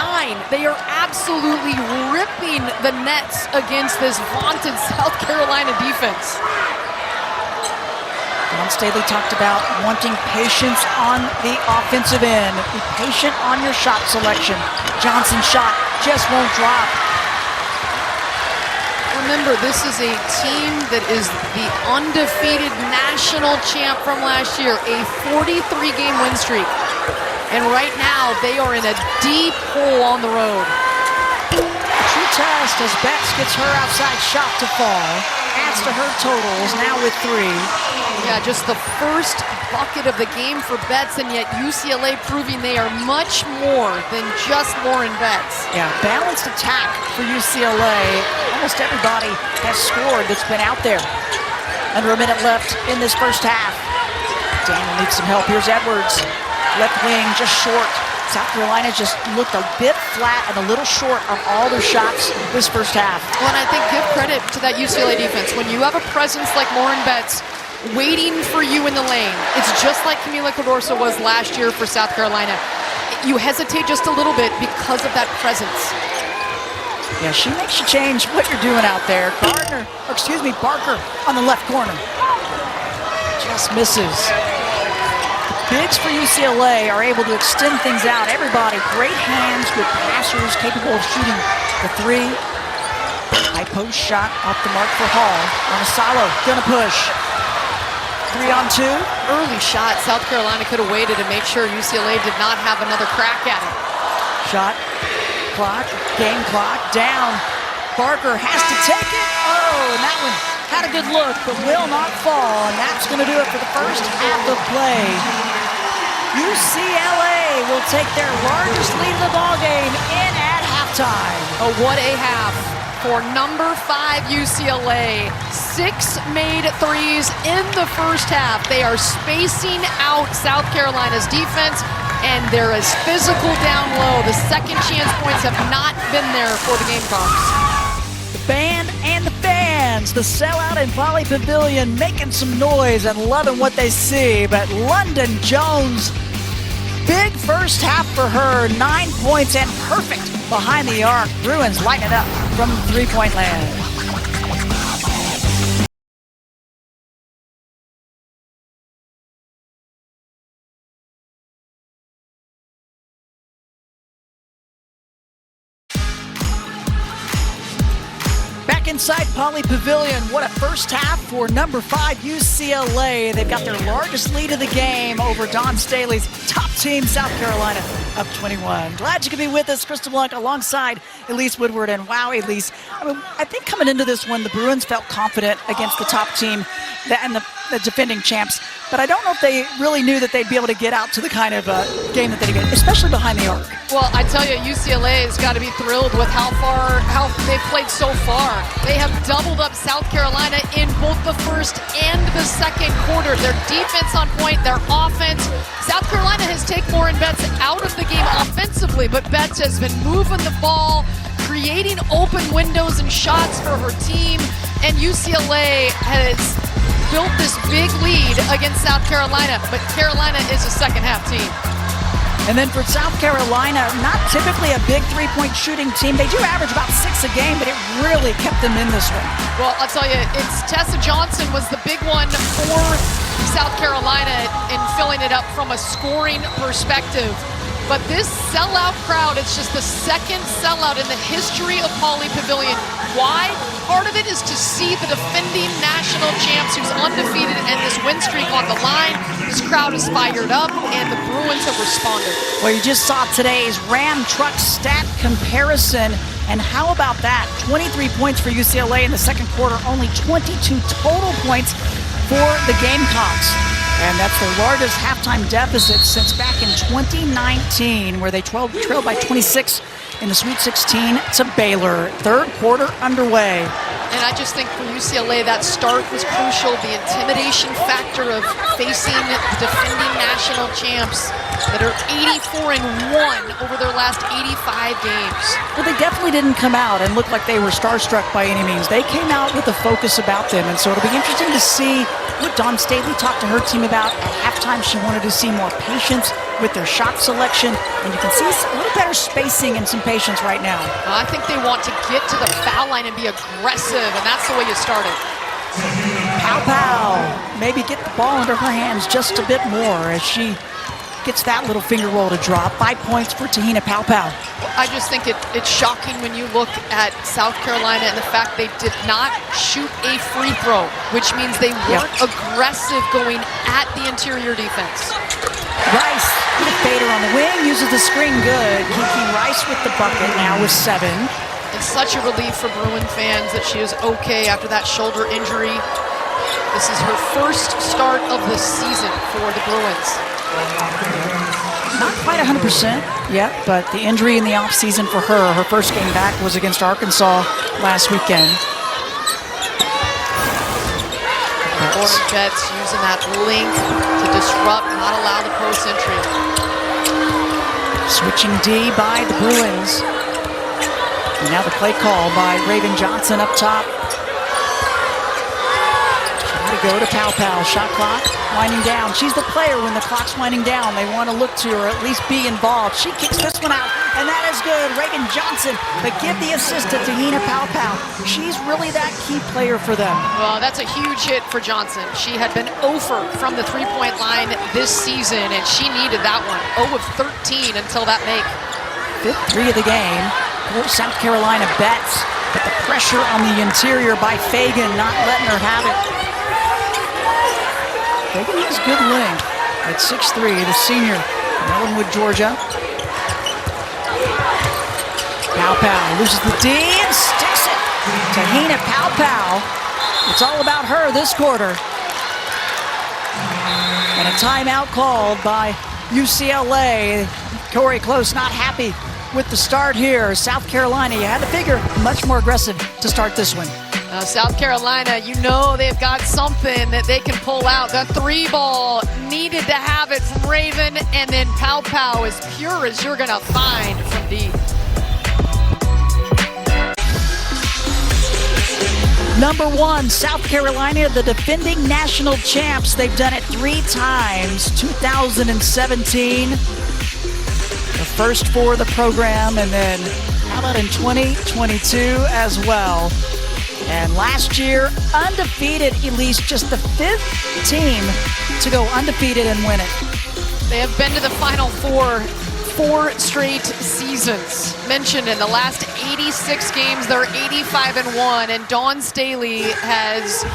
They are absolutely ripping the nets against this vaunted South Carolina defense. Don Staley talked about wanting patience on the offensive end. Be patient on your shot selection. Johnson's shot just won't drop. Remember, this is a team that is the undefeated national champ from last year, a 43-game win streak. And right now, they are in a deep hole on the road. True test as Betts gets her outside shot to fall. Adds to her totals, now with 3. Yeah, just the first bucket of the game for Betts, and yet UCLA proving they are much more than just Lauren Betts. Yeah, balanced attack for UCLA. Almost everybody has scored that's been out there. Under a minute left in this first half. Daniel needs some help. Here's Edwards. Left wing just short. South Carolina just looked a bit flat and a little short on all their shots this first half. Well, and I think give credit to that UCLA defense. When you have a presence like Lauren Betts waiting for you in the lane, it's just like Camila Cordorso was last year for South Carolina. You hesitate just a little bit because of that presence. Yeah, she makes you change what you're doing out there. Barker on the left corner. Just misses. Bigs for UCLA are able to extend things out. Everybody, great hands, good passers, capable of shooting the 3. High post shot off the mark for Hall. Arnesalo gonna push. 3 on 2. Early shot. South Carolina could have waited to make sure UCLA did not have another crack at it. Shot clock, game clock down. Barker has to take it. Oh, and that one had a good look, but will not fall. And that's gonna do it for the first half of play. UCLA will take their largest lead of the ballgame in at halftime. Oh, what a half for number 5 UCLA. 6 made threes in the first half. They are spacing out South Carolina's defense, and they're as physical down low. The second chance points have not been there for the Gamecocks. The band and the fans, the sellout in Pauley Pavilion, making some noise and loving what they see. But London Jones, big first half for her, 9 points and perfect behind the arc. Bruins lighting it up from three-point land. Back inside Pauley Pavilion, what a first half for number 5 UCLA. They've got their largest lead of the game over Don Staley's top team, South Carolina, up 21. Glad you could be with us, Crystal Blanc, alongside Elise Woodward. And wow, Elise, I think coming into this one, the Bruins felt confident against the top team and the defending champs. But I don't know if they really knew that they'd be able to get out to the kind of game that they did, especially behind the arc. Well, I tell you, UCLA has got to be thrilled with how they've played so far. They have doubled up South Carolina in both the first and the second quarter. Their defense on point, their offense. South Carolina has taken Lauren Betts out of the game offensively, but Betts has been moving the ball, creating open windows and shots for her team, and UCLA has built this big lead against South Carolina, but Carolina is a second-half team. And then for South Carolina, not typically a big three-point shooting team. They do average about 6 a game, but it really kept them in this one. Well, I'll tell you, it's Tessa Johnson was the big one for South Carolina in filling it up from a scoring perspective. But this sellout crowd, it's just the second sellout in the history of Pauley Pavilion. Why? Part of it is to see the defending national champs who's undefeated and this win streak on the line. This crowd is fired up, and the Bruins have responded. Well, you just saw today's Ram Truck stat comparison, and how about that? 23 points for UCLA in the second quarter, only 22 total points for the Gamecocks. And that's their largest halftime deficit since back in 2019, where they trailed by 26 in the Sweet 16 to Baylor. Third quarter underway. And I just think for UCLA, that start was crucial. The intimidation factor of facing the defending national champs that are 84-1 over their last 85 games. Well, they definitely didn't come out and look like they were starstruck by any means. They came out with a focus about them, and so it'll be interesting to see what Dawn Staley talked to her team about. At halftime, she wanted to see more patience with their shot selection, and you can see a little better spacing and some patience right now. I think they want to get to the foul line and be aggressive, and that's the way you started. Pow. Maybe get the ball into her hands just a bit more as she gets that little finger roll to drop. 5 points for Te-Hina. I just think it's shocking when you look at South Carolina and the fact they did not shoot a free throw, which means they weren't aggressive going at the interior defense. Rice, the fader on the wing, uses the screen good. Kiki Rice with the bucket now with 7. It's such a relief for Bruin fans that she is okay after that shoulder injury. This is her first start of the season for the Bruins. Not quite 100% yet, but the injury in the offseason for her, her first game back was against Arkansas last weekend. Orange Jets using that length to disrupt, not allow the post entry. Switching D by the Bruins. And now the play call by Raven Johnson up top. Trying to go to Pow. Shot clock winding down. She's the player when the clock's winding down. They want to look to her, at least be involved. She kicks this one out, and that is good. Raven Johnson, but give the assist to Te-Hina. She's really that key player for them. Well, that's a huge hit for Johnson. She had been 0 from the three-point line this season, and she needed that one. 0 of 13 until that make. Fifth 3 of the game. South Carolina bets, but the pressure on the interior by Fagan, not letting her have it. Fagan has good length at 6'3", the senior from Ellenwood, Georgia. Pow loses the D and sticks it. Te-Hina Pow. It's all about her this quarter. And a timeout called by UCLA. Corey Close not happy with the start here. South Carolina, you had to figure, much more aggressive to start this one. South Carolina, you know they've got something that they can pull out. The 3-ball needed to have it from Raven, and then Pow as pure as you're going to find from D. Number 1, South Carolina, the defending national champs. They've done it 3 times. 2017, the first for the program, and then how about in 2022 as well. And last year, undefeated, Elise, just the 5th team to go undefeated and win it. They have been to the Final Four 4 straight seasons. Mentioned in the last 86 games, they're 85-1, and Dawn Staley has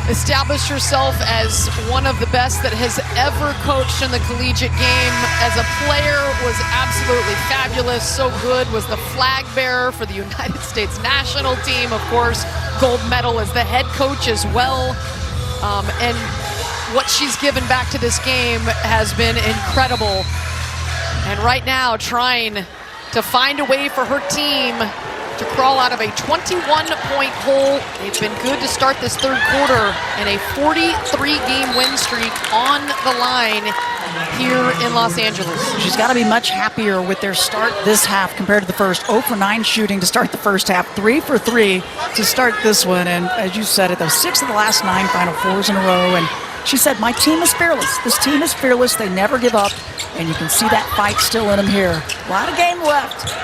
established herself as one of the best that has ever coached in the collegiate game. As a player, was absolutely fabulous. So good, was the flag bearer for the United States national team, of course, gold medal as the head coach as well. And what she's given back to this game has been incredible. And right now, trying to find a way for her team to crawl out of a 21-point hole. They've been good to start this third quarter, and a 43-game win streak on the line here in Los Angeles. She's got to be much happier with their start this half compared to the first. 0 for 9 shooting to start the first half, 3 for 3 to start this one. And as you said it, those 6 of the last 9 Final Fours in a row. And she said, my team is fearless. This team is fearless. They never give up. And you can see that fight still in them here. A lot of game left.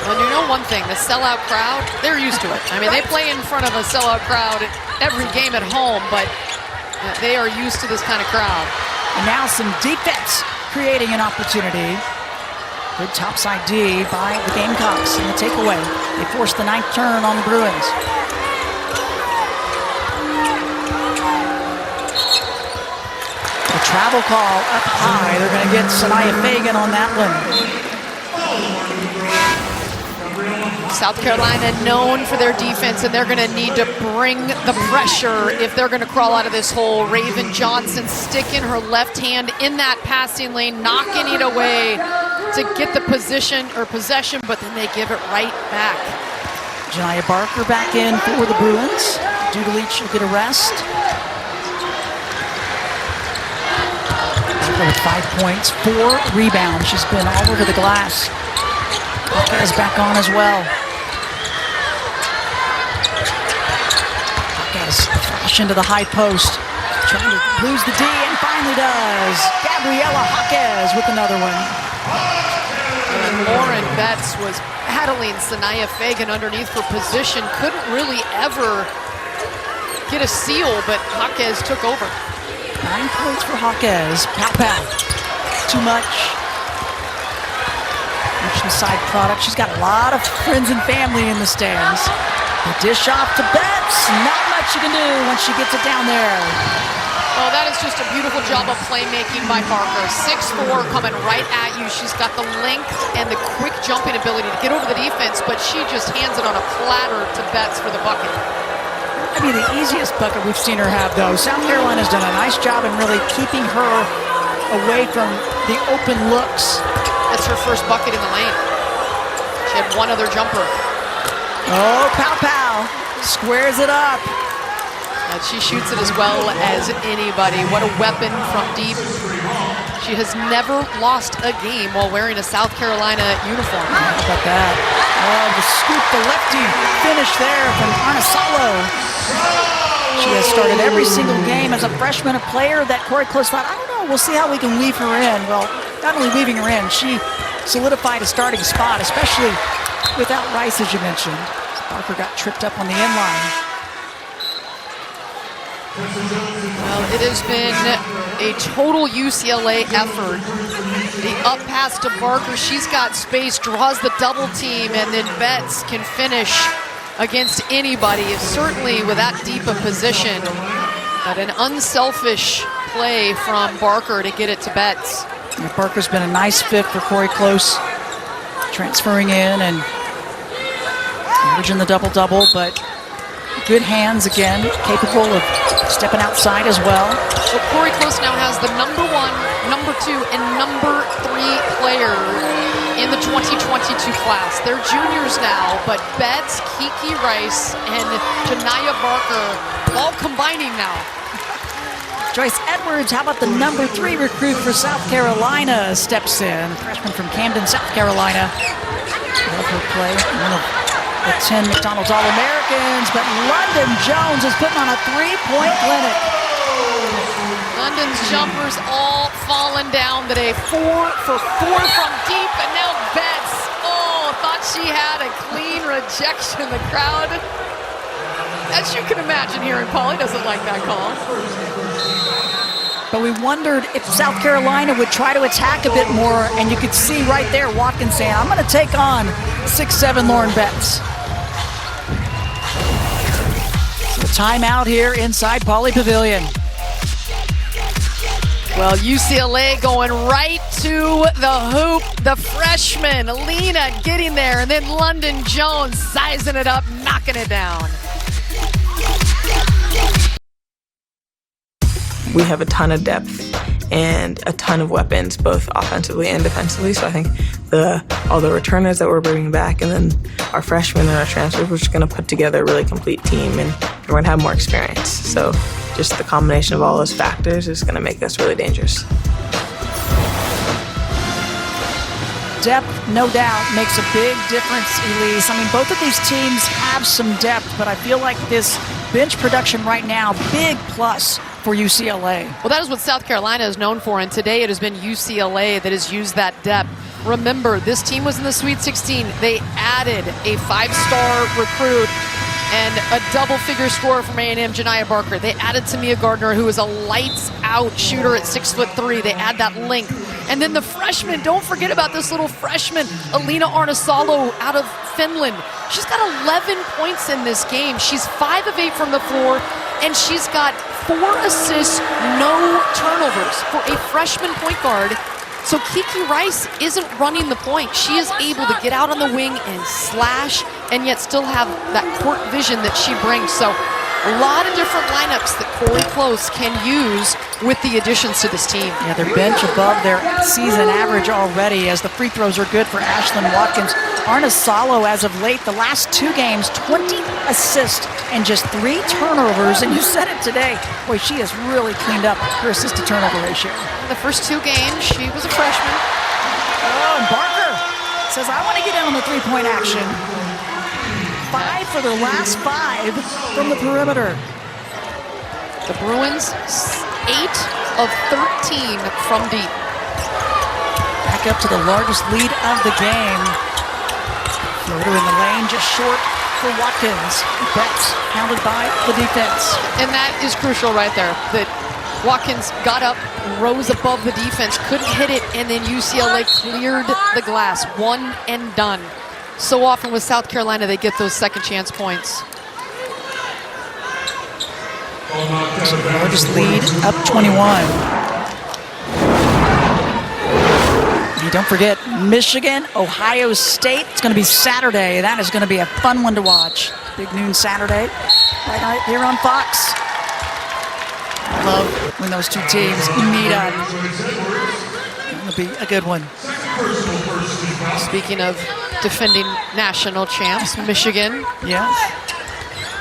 Well, you know one thing, the sellout crowd, they're used to it. I mean, they play in front of a sellout crowd every game at home, but they are used to this kind of crowd. And now some defense creating an opportunity. Good topside D by the Gamecocks in the takeaway. They forced the 9th turn on the Bruins. The travel call up high. They're going to get Sanaya Fagan on that one. South Carolina known for their defense, and they're going to need to bring the pressure if they're going to crawl out of this hole. Raven Johnson sticking her left hand in that passing lane, knocking it away to get the possession, but then they give it right back. Janiah Barker back in for the Bruins. Dudelich will get a rest. With 5 points, 4 rebounds. She's been all over the glass. Hawkes back on as well. Hawkes flash into the high post. Trying to lose the D and finally does. Gabriella Hawkes with another one. And Lauren Betts was battling Sanaya Fagan underneath for position. Couldn't really ever get a seal, but Hawkes took over. 9 points for Hawkes. Pow pow. Too much. The side product. She's got a lot of friends and family in the stands. The dish off to Betts. Not much you can do once she gets it down there. Oh, that is just a beautiful job of playmaking by Barker. 6'4", coming right at you. She's got the length and the quick jumping ability to get over the defense, but she just hands it on a platter to Betts for the bucket. That'd be the easiest bucket we've seen her have, though. South Carolina's done a nice job in really keeping her away from the open looks. That's her first bucket in the lane. She had one other jumper. Oh, pow pow. Squares it up. And she shoots it as well as anybody. What a weapon from deep. She has never lost a game while wearing a South Carolina uniform. How about that? Oh, the scoop, the lefty finish there from Arnasalo. She has started every single game as a freshman, a player that Corey Close thought, I don't know, we'll see how we can weave her in. Well, not only weaving her in, she solidified a starting spot, especially without Rice, as you mentioned. Barker got tripped up on the end line. Well, it has been a total UCLA effort. The up pass to Barker, she's got space, draws the double team, and then Betts can finish against anybody, certainly with that deep a position. But an unselfish play from Barker to get it to Betts. Yeah, Barker's been a nice fit for Corey Close, transferring in and averaging the double-double, but good hands again, capable of stepping outside as well. So Corey Close now has the number 1, number 2, and number 3 player in the 2022 class. They're juniors now, but Betts, Kiki Rice, and Janiah Barker all combining now. Joyce Edwards, how about the number 3 recruit for South Carolina, steps in. A freshman from Camden, South Carolina. Love her play. One of the 10 McDonald's All-Americans, but London Jones is putting on a 3-point clinic. London's jumpers all falling down today. 4 for 4 from deep, and now Betts. Oh, thought she had a clean rejection. The crowd, as you can imagine, hearing Pauley doesn't like that call. But we wondered if South Carolina would try to attack a bit more, and you could see right there Watkins saying, I'm going to take on 6'7" Lauren Betts. So timeout here inside Pauley Pavilion. Well, UCLA going right to the hoop. The freshman, Lena, getting there, and then London Jones sizing it up, knocking it down. We have a ton of depth, and a ton of weapons, both offensively and defensively. So I think all the returners that we're bringing back, and then our freshmen and our transfers, we're just going to put together a really complete team, and we're going to have more experience. So just the combination of all those factors is going to make us really dangerous. Depth, no doubt, makes a big difference, Elise. I mean, both of these teams have some depth, but I feel like this bench production right now, big plus for UCLA. Well, that is what South Carolina is known for, and today it has been UCLA that has used that depth. Remember, this team was in the Sweet 16. They added a 5-star recruit and a double-figure scorer from A&M, Janiah Barker. They added Tamia Gardner, who is a lights-out shooter at 6'3". They add that length. And then the freshman, don't forget about this little freshman, Alina Arnasalo out of Finland. She's got 11 points in this game. She's 5 of 8 from the floor, and she's got 4 assists, no turnovers for a freshman point guard. So Kiki Rice isn't running the point. She is able to get out on the wing and slash, and yet still have that court vision that she brings. So a lot of different lineups that Corey Close can use with the additions to this team. Yeah, their bench above their season average already, as the free throws are good for Ashlyn Watkins. Arnasalo, as of late, the last 2 games, 20 assists and just 3 turnovers. And you said it today. Boy, she has really cleaned up her assist-to-turnover ratio. In the first 2 games, she was a freshman. Oh, and Barker says, I want to get in on the three-point action. 5 for their last 5 from the perimeter. The Bruins, 8 of 13 from deep. Back up to the largest lead of the game. Floater in the lane, just short for Watkins. Betts handled by the defense. And that is crucial right there, that Watkins got up, rose above the defense, couldn't hit it, and then UCLA cleared the glass. 1 and done. So often with South Carolina, they get those second chance points. So the largest lead, up 21. And don't forget, Michigan, Ohio State. It's going to be Saturday. That is going to be a fun one to watch. Big noon Saturday, right here on Fox. I love when those 2 teams meet up. It'll be a good one. Speaking of defending national champs, Michigan. Yes.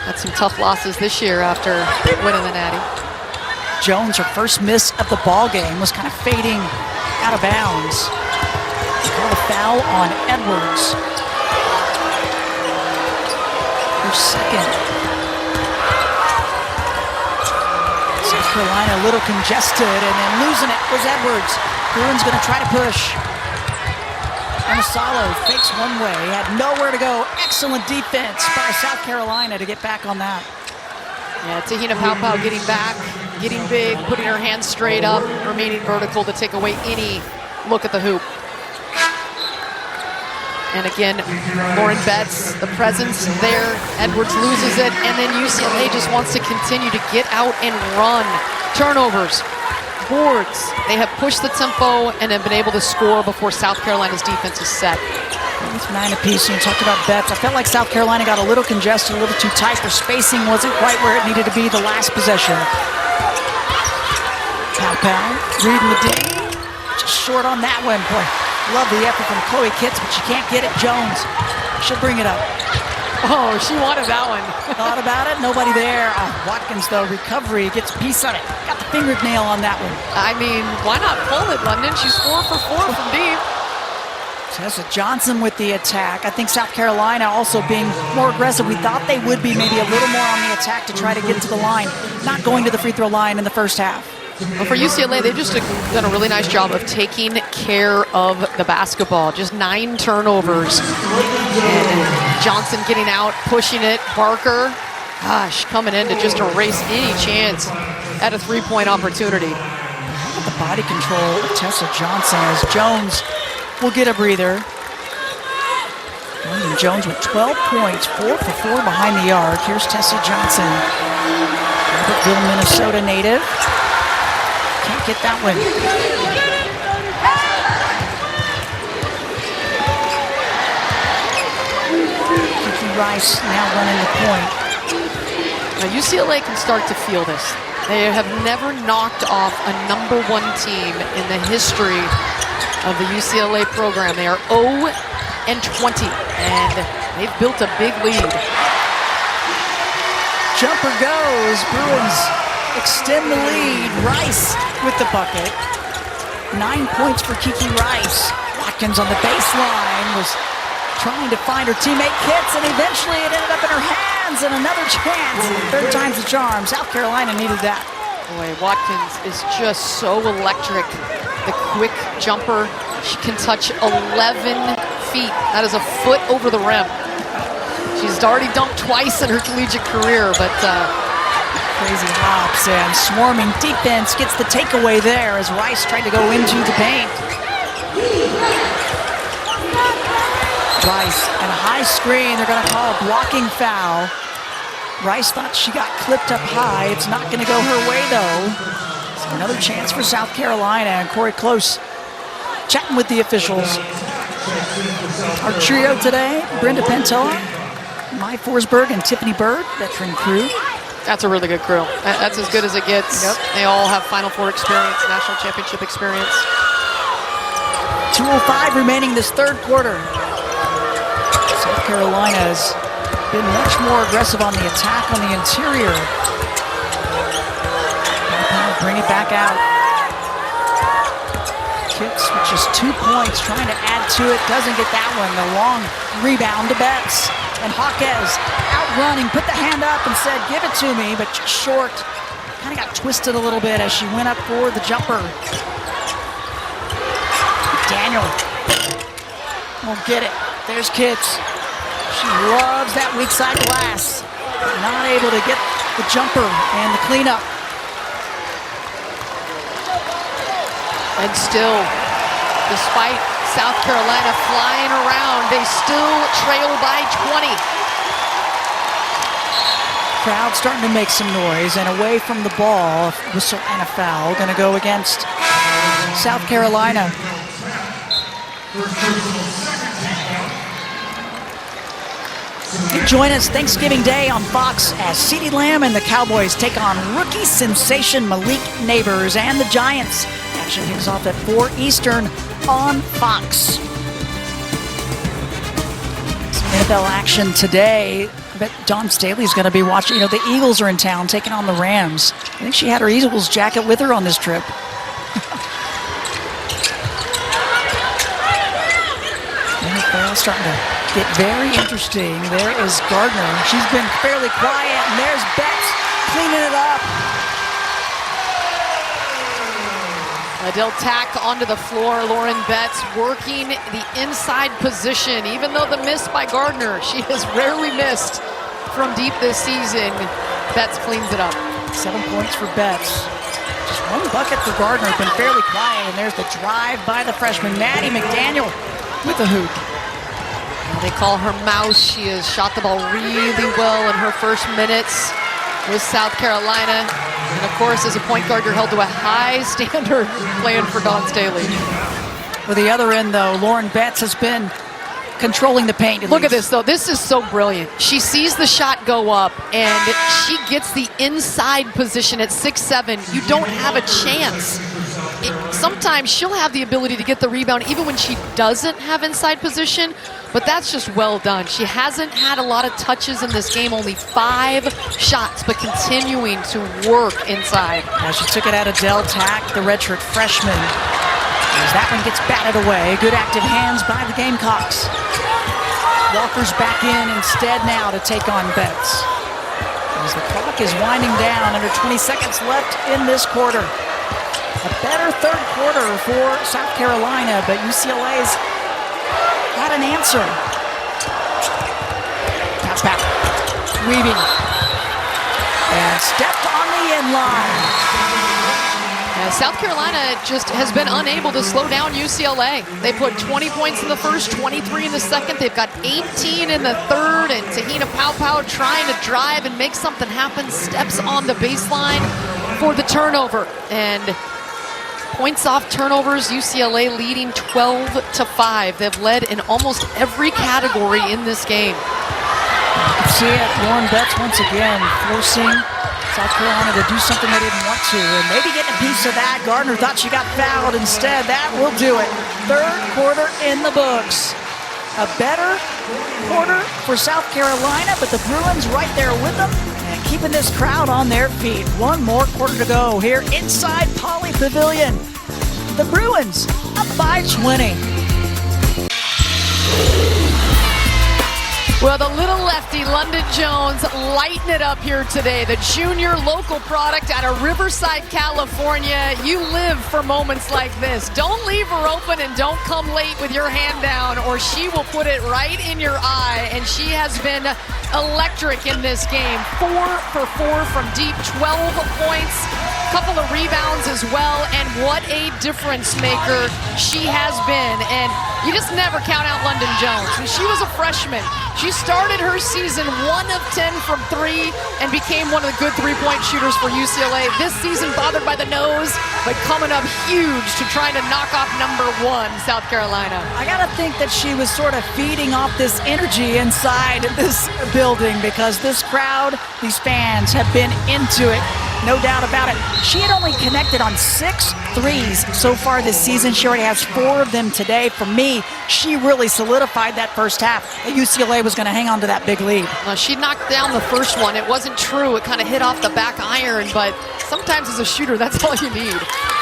Had some tough losses this year after winning the Natty. Jones, her first miss of the ball game, was kind of fading out of bounds. She called a foul on Edwards. Her second. South Carolina a little congested, and then losing it was Edwards. Bruins going to try to push. Arnasalo fakes one way, had nowhere to go. Excellent defense by South Carolina to get back on that. Yeah, Te-Hina Paopao getting back, getting big, putting her hands straight up, remaining vertical to take away any look at the hoop. And again, Lauren Betts, the presence there. Edwards loses it, and then UCLA just wants to continue to get out and run. Turnovers, boards. They have pushed the tempo and have been able to score before South Carolina's defense is set. It's 9 apiece. You talked about Betts. I felt like South Carolina got a little congested, a little too tight. Their spacing wasn't quite where it needed to be the last possession. Paopao reading the D. Just short on that one. Boy, love the effort from Chloe Kitts, but she can't get it. Jones, she'll bring it up. Oh, she wanted that one. Thought about it, nobody there. Oh, Watkins, though, recovery, gets a piece on it. Got the fingernail on that one. I mean, why not pull it, London? She's 4 for 4 from deep. Tessa Johnson with the attack. I think South Carolina also being more aggressive. We thought they would be maybe a little more on the attack to try to get to the line. Not going to the free throw line in the first half. Well, for UCLA, they've just done a really nice job of taking care of the basketball. Just 9 turnovers. And Johnson getting out, pushing it. Barker, gosh, coming in to just erase any chance at a three-point opportunity. How about the body control of Tessa Johnson as Jones will get a breather. London Jones with 12 points, 4 for 4 behind the arc. Here's Tessa Johnson, Albertville, Minnesota native. Can't get that one. Kiki Rice now running the point. Now UCLA can start to feel this. They have never knocked off a #1 team in the history of the UCLA program. They are 0-20, and they've built a big lead. Jumper goes. Bruins extend the lead. Rice with the bucket. 9 points for Kiki Rice. Watkins on the baseline was trying to find her teammate Kitts, and eventually it ended up in her hands, and another chance. Third time's the charm. South Carolina needed that. Boy, Watkins is just so electric. The quick jumper, she can touch 11 feet. That is a foot over the rim. She's already dunked twice in her collegiate career, but crazy hops and swarming defense gets the takeaway there as Rice tried to go into the paint. Rice and a high screen. They're going to call a blocking foul. Rice thought she got clipped up high. It's not going to go her way, though. So another chance for South Carolina. And Corey Close chatting with the officials. Our trio today, Brenda Pentoa, Mai Forsberg, and Tiffany Bird, veteran crew. That's a really good crew. That's as good as it gets. Yep. They all have Final Four experience, national championship experience. 2:05 remaining this third quarter. South Carolina has been much more aggressive on the attack on the interior. Bring it back out. Kicks with just 2 points, trying to add to it. Doesn't get that one. The long rebound to Betts. And Hawkes outrunning, put the hand up and said, give it to me, but just short. Kind of got twisted a little bit as she went up for the jumper. Daniel won't get it. There's Kitts. She loves that weak side glass. Not able to get the jumper and the cleanup. And still, despite South Carolina flying around, they still trail by 20. Crowd starting to make some noise, and away from the ball, whistle and a foul. Going to go against South Carolina. Join us Thanksgiving Day on Fox as CeeDee Lamb and the Cowboys take on rookie sensation Malik Neighbors and the Giants. Action kicks off at 4 Eastern on Fox. Some NFL action today. I bet Dawn Staley's going to be watching. You know, the Eagles are in town taking on the Rams. I think she had her Eagles jacket with her on this trip. NFL starting to get very interesting. There is Gardner. She's been fairly quiet, and there's Betts cleaning it up. Adele Tack onto the floor. Lauren Betts working the inside position. Even though the miss by Gardner, she has rarely missed from deep this season. Betts cleans it up. 7 points for Betts. Just one bucket for Gardner. Been fairly quiet, and there's the drive by the freshman Maddie McDaniel with the hoop. They call her Mouse. She has shot the ball really well in her first minutes with South Carolina. And of course, as a point guard, you're held to a high standard playing for Dawn Staley. For the other end, though, Lauren Betts has been controlling the paint. Look at this, though. This is so brilliant. She sees the shot go up, and she gets the inside position at 6'7". You don't have a chance. Sometimes she'll have the ability to get the rebound even when she doesn't have inside position, but that's just well done. She hasn't had a lot of touches in this game, only 5 shots, but continuing to work inside. As she took it out of Adele Tack, the redshirt freshman. As that one gets batted away. Good active hands by the Gamecocks. Walker's back in instead now to take on Betts. As the clock is winding down, under 20 seconds left in this quarter. A better third quarter for South Carolina, but UCLA's got an answer. Pass back. Weaving. And stepped on the end line. Yeah, South Carolina just has been unable to slow down UCLA. They put 20 points in the first, 23 in the second. They've got 18 in the third, and Te-Hina Pau trying to drive and make something happen. Steps on the baseline for the turnover. And points off turnovers, UCLA leading 12-5. They've led in almost every category in this game. You can see it, Lauren Betts once again forcing South Carolina to do something they didn't want to, and maybe getting a piece of that. Gardner thought she got fouled. Instead, that will do it. Third quarter in the books. A better quarter for South Carolina, but the Bruins right there with them and keeping this crowd on their feet. One more quarter to go here inside Pauley Pavilion. The Bruins up by 20. Well, the little lefty, London Jones, lighting it up here today. The junior local product out of Riverside, California. You live for moments like this. Don't leave her open and don't come late with your hand down or she will put it right in your eye. And she has been electric in this game. 4 for 4 from deep, 12 points. Couple of rebounds as well, and what a difference maker she has been. And you just never count out London Jones. When she was a freshman, she started her season 1 of 10 from 3 and became one of the good three-point shooters for UCLA. This season bothered by the nose, but coming up huge to trying to knock off number 1, South Carolina. I gotta think that she was sort of feeding off this energy inside this building because this crowd, these fans have been into it. No doubt about it. She had only connected on 6 threes so far this season. She already has 4 of them today. For me, she really solidified that first half. UCLA was going to hang on to that big lead. She knocked down the first one. It wasn't true. It kind of hit off the back iron, but sometimes as a shooter, that's all you need.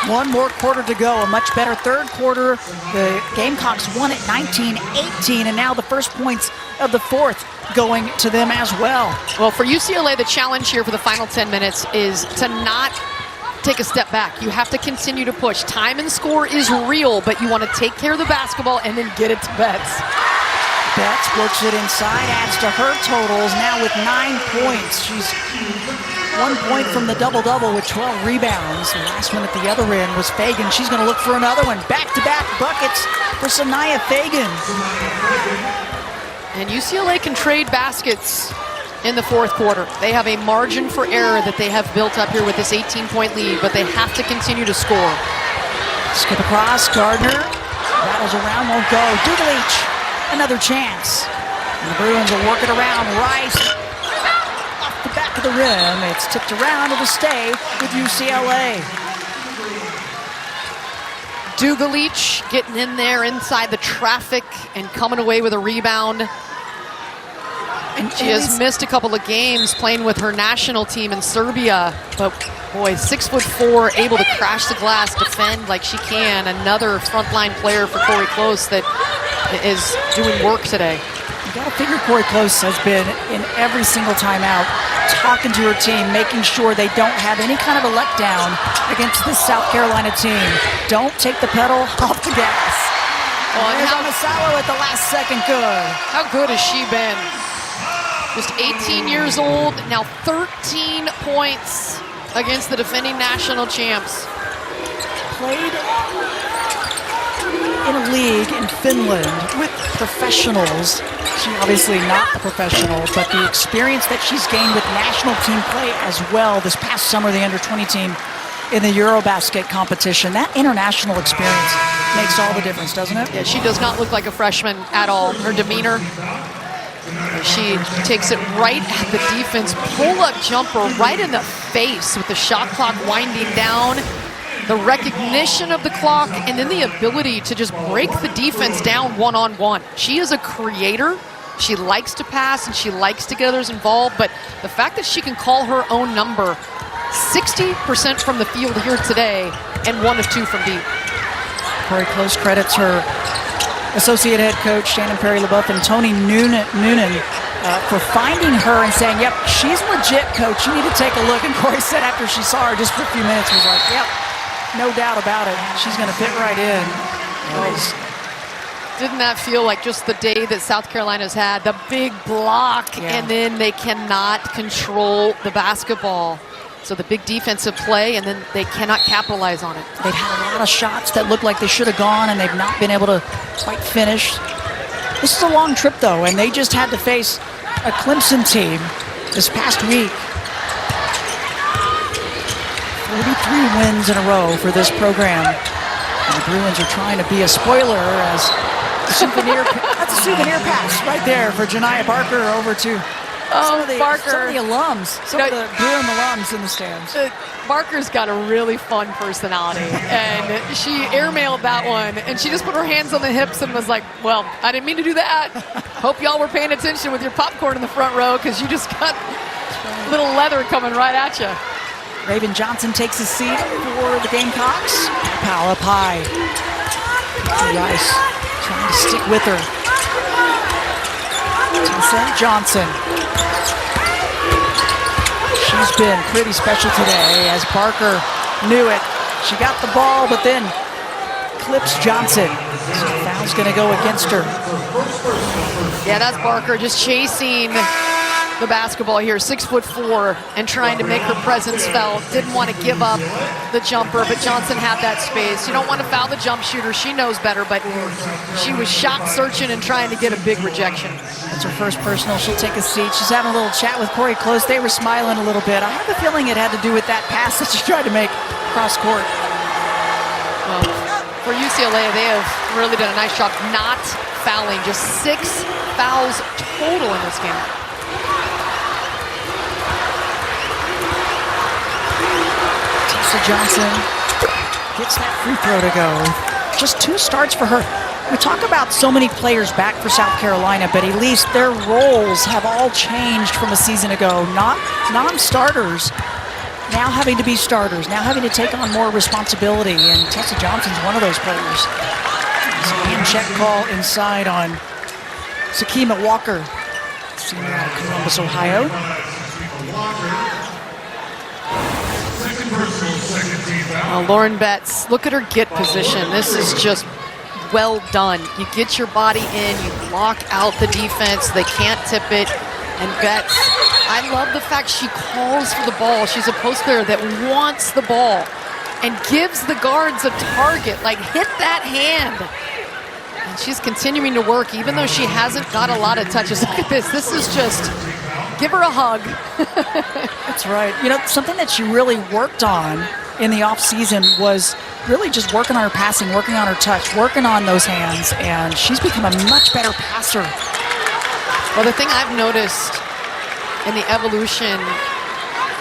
One more quarter to go. A much better third quarter. The Gamecocks won at 19-18, and now the first points of the fourth going to them as well. Well, for UCLA, the challenge here for the final 10 minutes is to not take a step back. You have to continue to push. Time and score is real, but you want to take care of the basketball and then get it to Betts. Betts works it inside, adds to her totals now with 9 points. She's 1 point from the double-double with 12 rebounds. The last one at the other end was Fagan. She's going to look for another one. Back-to-back buckets for Sanaya Fagan. And UCLA can trade baskets in the fourth quarter. They have a margin for error that they have built up here with this 18-point lead, but they have to continue to score. Skip across, Gardner rattles around, won't go. Dugalich, another chance. And the Bruins will work it around. Rice off the back of the rim. It's tipped around. It'll stay with UCLA. Dugalich getting in there inside the traffic and coming away with a rebound. And she has missed a couple of games playing with her national team in Serbia. But boy, 6'4", able to crash the glass, defend like she can. Another frontline player for Corey Close that is doing work today. You got to figure Corey Close has been in every single timeout, talking to her team, making sure they don't have any kind of a letdown against this South Carolina team. Don't take the pedal off the gas. Oh, and there's Amasawa at the last second. Good. How good has she been? Just 18 years old, now 13 points against the defending national champs. Played in a league in Finland with professionals. She's obviously not a professional, but the experience that she's gained with national team play as well this past summer, the under-20 team in the Eurobasket competition, that international experience makes all the difference, doesn't it? Yeah, she does not look like a freshman at all. Her demeanor, she takes it right at the defense, pull-up jumper right in the face with the shot clock winding down. The recognition of the clock, and then the ability to just break the defense down one-on-one. She is a creator. She likes to pass, and she likes to get others involved, but the fact that she can call her own number, 60% from the field here today, and 1 of 2 from deep. Corey Close credits her associate head coach, Shannon Perry-LaBeouf, and Tony Noonan for finding her and saying, yep, she's legit, coach. You need to take a look. And Corey said after she saw her just for a few minutes, was like, yep, no doubt about it. She's going to fit right in. Didn't that feel like just the day that South Carolina's had? The big block, and then they cannot control the basketball. So the big defensive play, and then they cannot capitalize on it. They've had a lot of shots that look like they should have gone, and they've not been able to quite finish. This is a long trip, though, and they just had to face a Clemson team this past week. 43 wins in a row for this program. And the Bruins are trying to be a spoiler as a souvenir. That's a souvenir pass right there for Janiah Barker over to Some of the Barker. alums, some of the Bruin alums in the stands. Barker's got a really fun personality, and she airmailed that one, and she just put her hands on the hips and was like, well, I didn't mean to do that. Hope y'all were paying attention with your popcorn in the front row, because you just got little leather coming right at you. Raven Johnson takes his seat for the Gamecocks. Powell up high. Rice trying to stick with her. Tessa Johnson. She's been pretty special today, as Barker knew it. She got the ball, but then clips Johnson. So foul's going to go against her. Yeah, that's Barker just chasing the basketball here, 6'4", and trying to make her presence felt. Didn't want to give up the jumper, but Johnson had that space. You don't want to foul the jump shooter. She knows better, but she was shot searching and trying to get a big rejection. That's her first personal. She'll take a seat. She's having a little chat with Corey Close. They were smiling a little bit. I have a feeling it had to do with that pass that she tried to make cross court. Well, for UCLA, they have really done a nice job not fouling. Just 6 fouls total in this game. Johnson gets that free throw to go. Just 2 starts for her. We talk about so many players back for South Carolina, but at least their roles have all changed from a season ago. Not non-starters, now having to be starters, now having to take on more responsibility, and Tessa Johnson's one of those players. Hand check call inside on Sakima Walker, senior out of Columbus, Ohio. Lauren Betts, look at her get position. This is just well done. You get your body in, you block out the defense, they can't tip it. And Betts, I love the fact she calls for the ball. She's a post player that wants the ball and gives the guards a target, like hit that hand. And she's continuing to work, even though she hasn't got a lot of touches. Look at this, this is just, give her a hug. That's right. You know, something that she really worked on in the offseason was really just working on her passing, working on her touch, working on those hands, and she's become a much better passer. Well, the thing I've noticed in the evolution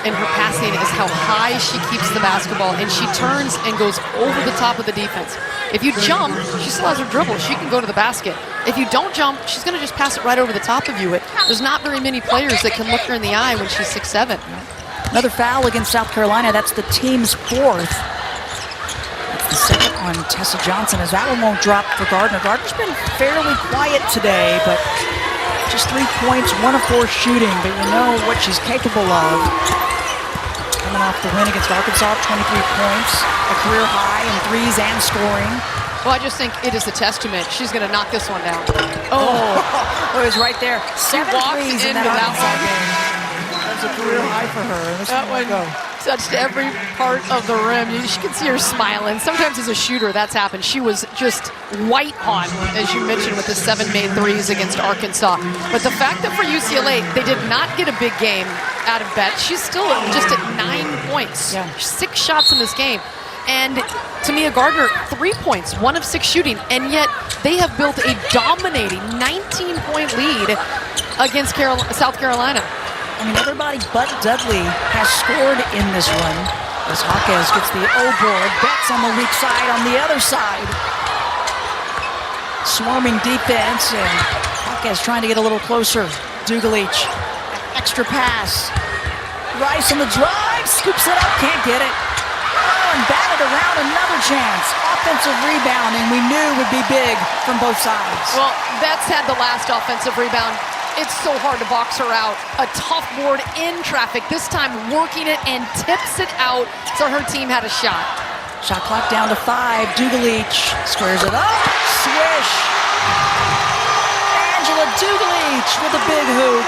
in her passing is how high she keeps the basketball, and she turns and goes over the top of the defense. If you jump, she still has her dribble. She can go to the basket. If you don't jump, she's going to just pass it right over the top of you. There's not very many players that can look her in the eye when she's 6'7". Another foul against South Carolina. That's the team's 4th. That's the second on Tessa Johnson, as that one won't drop for Gardner. Gardner's been fairly quiet today, but just 3 points, 1 of 4 shooting, but you know what she's capable of. Coming off the win against Arkansas, 23 points, a career high in threes and scoring. Well, I just think it is a testament. She's going to knock this one down. Oh, it was right there. 7 threes in that Arkansas one. game. That was a career high for her. That one touched every part of the rim. You can see her smiling. Sometimes as a shooter, that's happened. She was just white hot, as you mentioned, with the 7 made threes against Arkansas. But the fact that for UCLA, they did not get a big game out of Bet. She's still just at 9 points. Yeah. 6 shots in this game. And Tamia Gardner, 3 points, 1 of 6 shooting, and yet they have built a dominating 19-point lead against South Carolina. I mean, everybody but Dudley has scored in this run. As Hawkes gets the O-board, Betts on the weak side on the other side. Swarming defense, and Hawkes trying to get a little closer. Dugalich, extra pass. Rice on the drive, scoops it up, can't get it. Oh, and batted around, another chance. Offensive rebounding we knew would be big from both sides. Well, Betts had the last offensive rebound. It's so hard to box her out. A tough board in traffic, this time working it and tips it out, so her team had a shot. Shot clock down to 5. Dugalich squares it up. Swish. Angela Dugalich with a big hoop.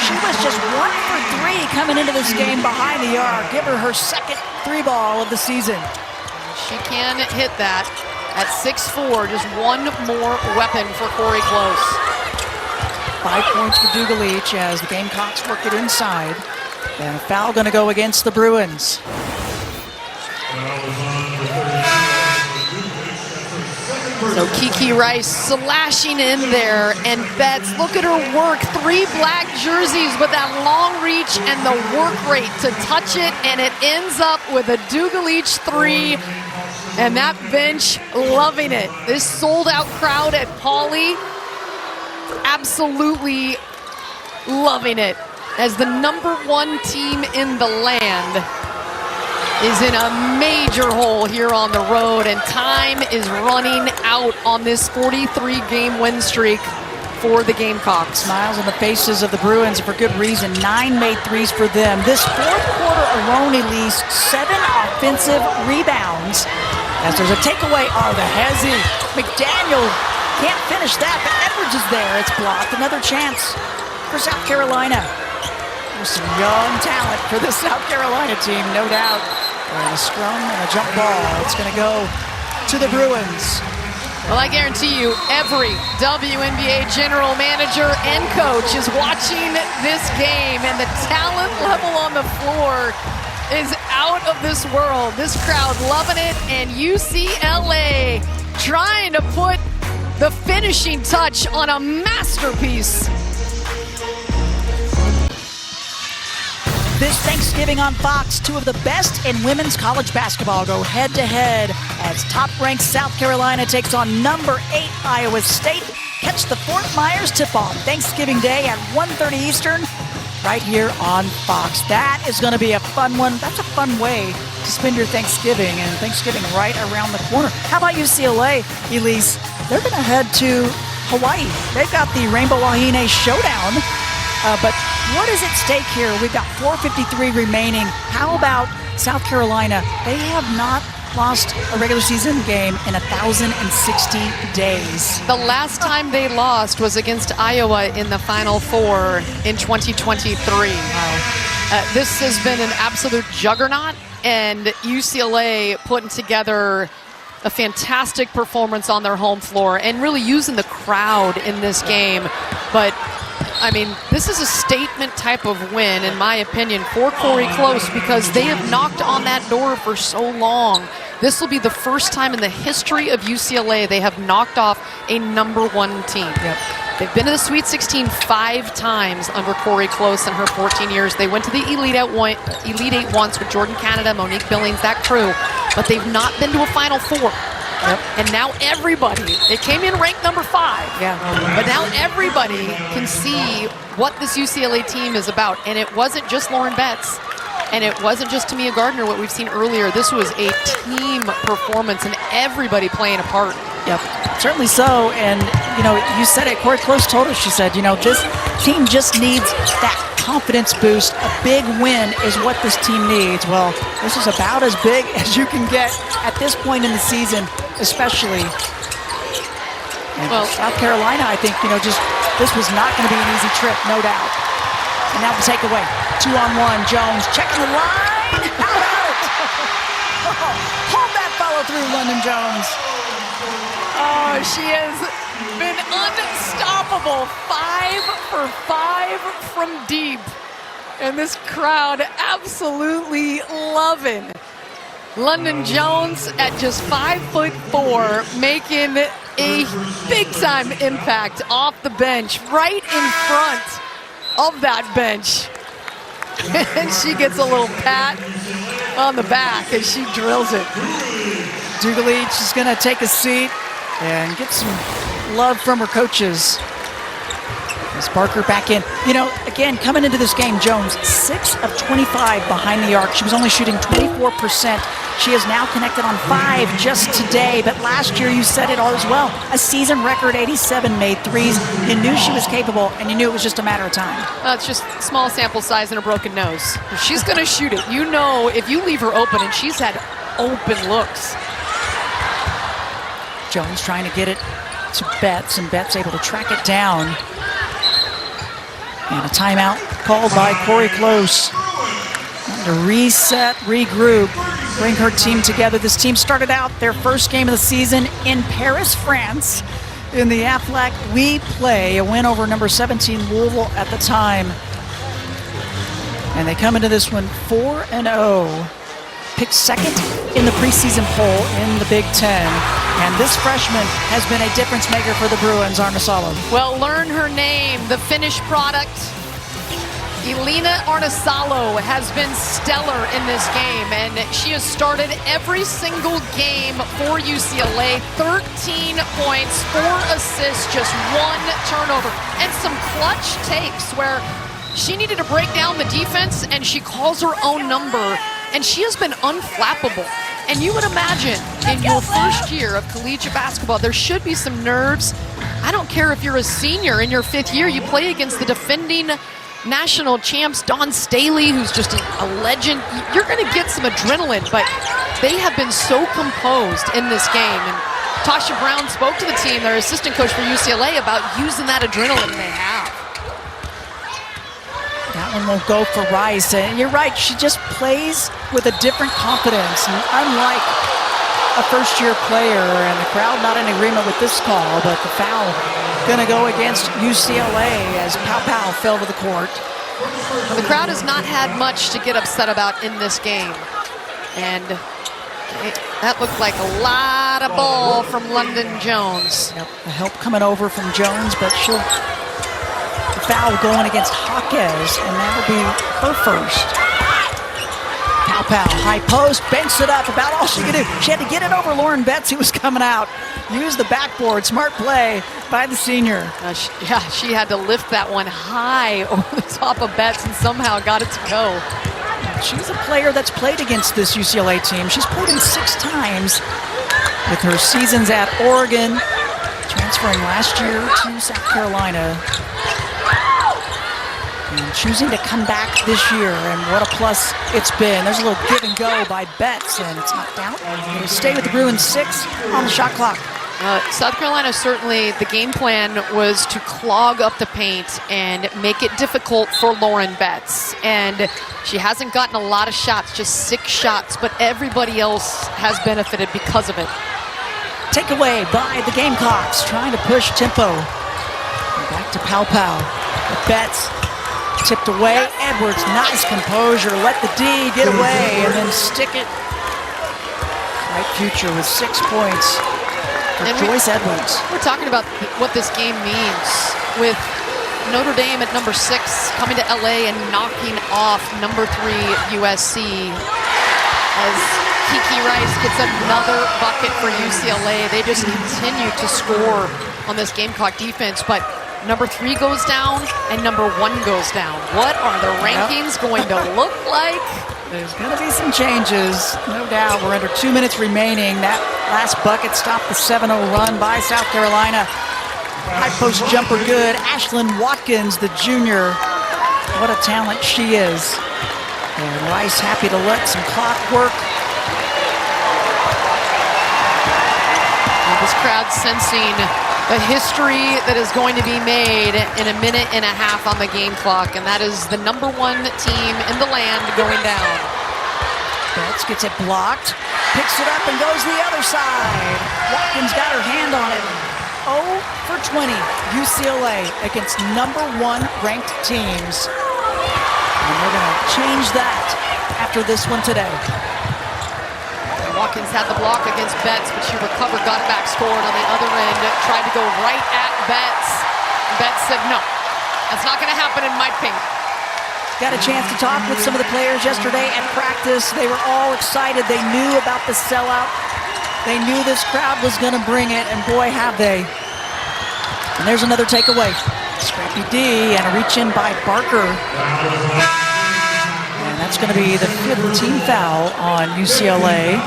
She was just 1 for 3 coming into this game behind the arc. Give her second 3-ball of the season. She can hit that at 6'4", just 1 more weapon for Corey Close. 5 points for Dugalich as the Gamecocks work it inside. And a foul going to go against the Bruins. So Kiki Rice slashing in there, and Betts, look at her work. 3 black jerseys with that long reach and the work rate to touch it, and it ends up with a Dugalich 3, and that bench loving it. This sold-out crowd at Pauley absolutely loving it, as the #1 team in the land is in a major hole here on the road, and time is running out on this 43-game win streak for the Gamecocks. Smiles on the faces of the Bruins for good reason. 9 made threes for them. This fourth quarter alone, Elise, 7 offensive rebounds. As there's a takeaway. Oh, the hezzy. McDaniel can't finish that, but Edwards is there. It's blocked. Another chance for South Carolina. There's some young talent for this South Carolina team, no doubt. And a scrum and a jump ball. It's going to go to the Bruins. Well, I guarantee you, every WNBA general manager and coach is watching this game, and the talent level on the floor is out of this world. This crowd loving it, and UCLA trying to put the finishing touch on a masterpiece. This Thanksgiving on Fox, 2 of the best in women's college basketball go head-to-head as top-ranked South Carolina takes on #8 Iowa State. Catch the Fort Myers tip-off Thanksgiving Day at 1:30 Eastern right here on Fox. That is going to be a fun one. That's a fun way to spend your Thanksgiving, and Thanksgiving right around the corner. How about UCLA, Elise? They're going to head to Hawaii. They've got the Rainbow Wahine Showdown. But what is at stake here? We've got 4:53 remaining. How about South Carolina? They have not lost a regular season game in 1,060 days. The last time they lost was against Iowa in the Final Four in 2023. Wow. This has been an absolute juggernaut, and UCLA putting together a fantastic performance on their home floor and really using the crowd in this game. But I mean, this is a statement type of win, in my opinion, for Corey Close, because they have knocked on that door for so long. This will be the first time in the history of UCLA they have knocked off a #1 team. Yep. They've been to the Sweet 16 5 times under Corey Close in her 14 years. They went to the Elite Eight once with Jordan Canada, Monique Billings, that crew, but they've not been to a Final Four. Yep. And now everybody, it came in ranked #5, Yeah. but now everybody can see what this UCLA team is about. And it wasn't just Lauren Betts, and it wasn't just Tamia Gardner, what we've seen earlier. This was a team performance, and everybody playing a part. Yep, certainly so. And, you know, you said it, Corey Close told us, she said, you know, this team just needs that confidence boost. A big win is what this team needs. Well, this is about as big as you can get at this point in the season, especially. And Well, South Carolina, I think, you know, just this was not going to be an easy trip, no doubt. And now the takeaway. 2-on-1, Jones checking the line. How about it? Hold that follow through, London Jones. Oh, she has been unstoppable. 5 for 5 from deep. And this crowd absolutely loving London Jones at just 5'4", making a big-time impact off the bench, right in front of that bench. And she gets a little pat on the back as she drills it. Dugalich is going to take a seat and get some love from her coaches. As Parker back in. You know, again, coming into this game, Jones, 6 of 25 behind the arc. She was only shooting 24%. She is now connected on 5 just today, but last year you said it all as well. A season record 87 made threes. You knew she was capable, and you knew it was just a matter of time. Well, it's just small sample size and a broken nose. If she's going to shoot it, you know, if you leave her open, and she's had open looks. Jones trying to get it to Betts, and Betts able to track it down. And a timeout called by Corey Close. To reset, regroup, bring her team together. This team started out their first game of the season in Paris, France, in the Aflac We Play, a win over number 17 Louisville at the time. And they come into this one 4-0. Picked second in the preseason poll in the Big Ten. And this freshman has been a difference maker for the Bruins, Arnesalo. Well, learn her name, the finished product. Te-Hina has been stellar in this game, and she has started every single game for UCLA. 13 points, 4 assists, just 1 turnover, and some clutch takes where she needed to break down the defense, and she calls her own number, and she has been unflappable. And you would imagine in your first year of collegiate basketball, there should be some nerves. I don't care if you're a senior in your 5th year, you play against the defending national champs, Staley, who's just a legend. You're going to get some adrenaline, but they have been so composed in this game. And Tasha Brown spoke to the team, their assistant coach for UCLA, about using that adrenaline they have. That one won't go for Rice. And you're right, she just plays with a different confidence. And unlike a first-year player, and the crowd not in agreement with this call, but the foul going to go against UCLA as Pow fell to the court. Well, the crowd has not had much to get upset about in this game. And that looked like a lot of ball from London Jones. Yep, the help coming over from Jones, but the foul going against Hawkes, and that'll be her first. Pow, high post, banks it up, about all she could do. She had to get it over Lauren Betts, who was coming out. Use the backboard, smart play by the senior. She had to lift that one high over the top of Betts and somehow got it to go. She's a player that's played against this UCLA team. She's played in 6 times with her seasons at Oregon, transferring last year to South Carolina. And choosing to come back this year, and what a plus it's been. There's a little give and go by Betts, and it's knocked out. It'll stay with the Bruins 6 on the shot clock. South Carolina, certainly the game plan was to clog up the paint and make it difficult for Lauren Betts. And she hasn't gotten a lot of shots, just 6 shots, but everybody else has benefited because of it. Takeaway by the Gamecocks, trying to push tempo. And back to Pow. Betts tipped away. Edwards, nice composure. Let the D get away and then stick it. Bright future with 6 points for Joyce Edwards. We're talking about what this game means with Notre Dame at number 6 coming to LA and knocking off number 3 USC as Kiki Rice gets another bucket for UCLA. They just continue to score on this Gamecock defense, but number 3 goes down and number 1 goes down. What are the rankings going to look like? There's going to be some changes, no doubt. We're under 2 minutes remaining. That last bucket stopped the 7-0 run by South Carolina. High post jumper good. Ashlyn Watkins, the junior. What a talent she is. And Rice happy to let some clock work. And this crowd sensing the history that is going to be made in a minute and a half on the game clock, and that is the number 1 team in the land going down. Betts gets it blocked, picks it up and goes the other side. Watkins got her hand on it. 0 for 20, UCLA against number 1 ranked teams. And we're going to change that after this one today. Watkins had the block against Betts, but she recovered, got it back, scored on the other end, tried to go right at Betts. Betts said, no, that's not going to happen in my paint. Got a chance to talk with some of the players yesterday at practice. They were all excited. They knew about the sellout. They knew this crowd was going to bring it, and boy, have they. And there's another takeaway. Scrappy D and a reach in by Barker. And that's going to be the 5th team foul on UCLA.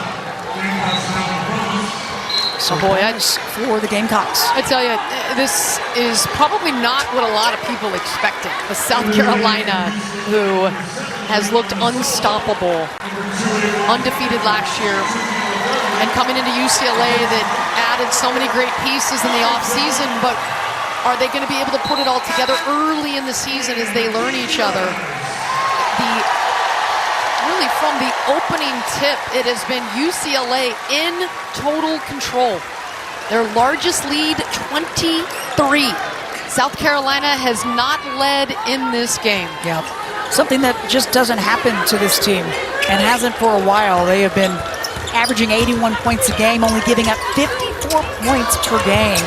So boy, that's for the Gamecocks. I tell you, this is probably not what a lot of people expected. The South Carolina, who has looked unstoppable, undefeated last year, and coming into UCLA that added so many great pieces in the offseason, but are they going to be able to put it all together early in the season as they learn each other? Really from the opening tip, it has been UCLA in total control. Their largest lead, 23. South Carolina has not led in this game. Yeah, something that just doesn't happen to this team and hasn't for a while. They have been averaging 81 points a game, only giving up 54 points per game.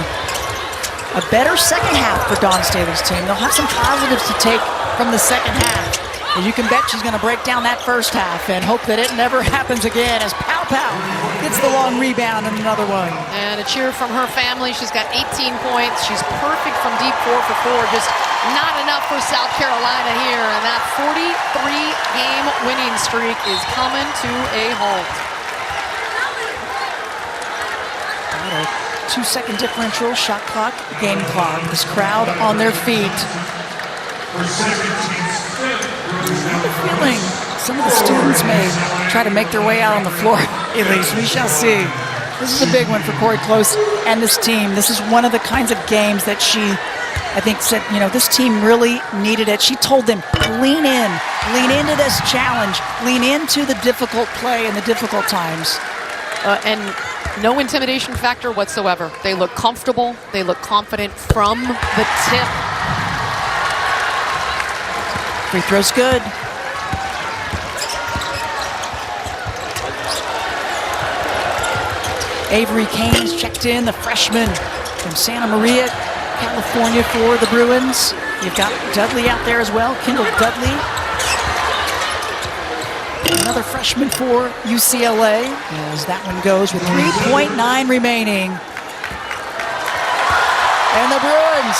A better second half for Dawn Staley's team. They'll have some positives to take from the second half. And you can bet she's going to break down that first half and hope that it never happens again as Pow Pow gets the long rebound and another one. And a cheer from her family. She's got 18 points. She's perfect from deep 4 for 4. Just not enough for South Carolina here. And that 43-game winning streak is coming to a halt. Got a 2-second differential, shot clock, game clock. This crowd on their feet. I have a feeling some of the students may try to make their way out on the floor. Elise, we shall see. This is a big one for Corey Close and this team. This is one of the kinds of games that she, I think, said, you know, this team really needed it. She told them, lean into this challenge, lean into the difficult play and the difficult times. And no intimidation factor whatsoever. They look comfortable. They look confident from the tip. Free throw's good. Avery Kane's checked in, the freshman from Santa Maria, California for the Bruins. You've got Dudley out there as well, Kendall Dudley. Another freshman for UCLA, as that one goes with 3.9 remaining. And the Bruins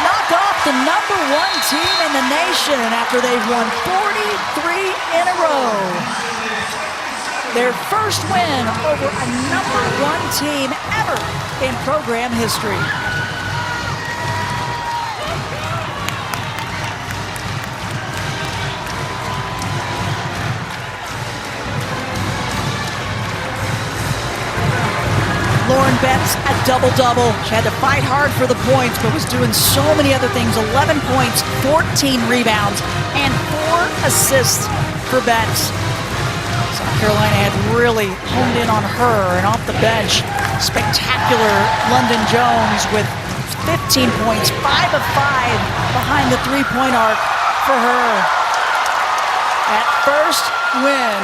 knock off the #1 team in the nation after they've won 43 in a row. Their first win over a #1 team ever in program history. Lauren Betts, a double-double. She had to fight hard for the points, but was doing so many other things. 11 points, 14 rebounds, and 4 assists for Betts. South Carolina had really honed in on her, and off the bench, spectacular London Jones with 15 points, 5 of 5 behind the three-point arc for her. At first win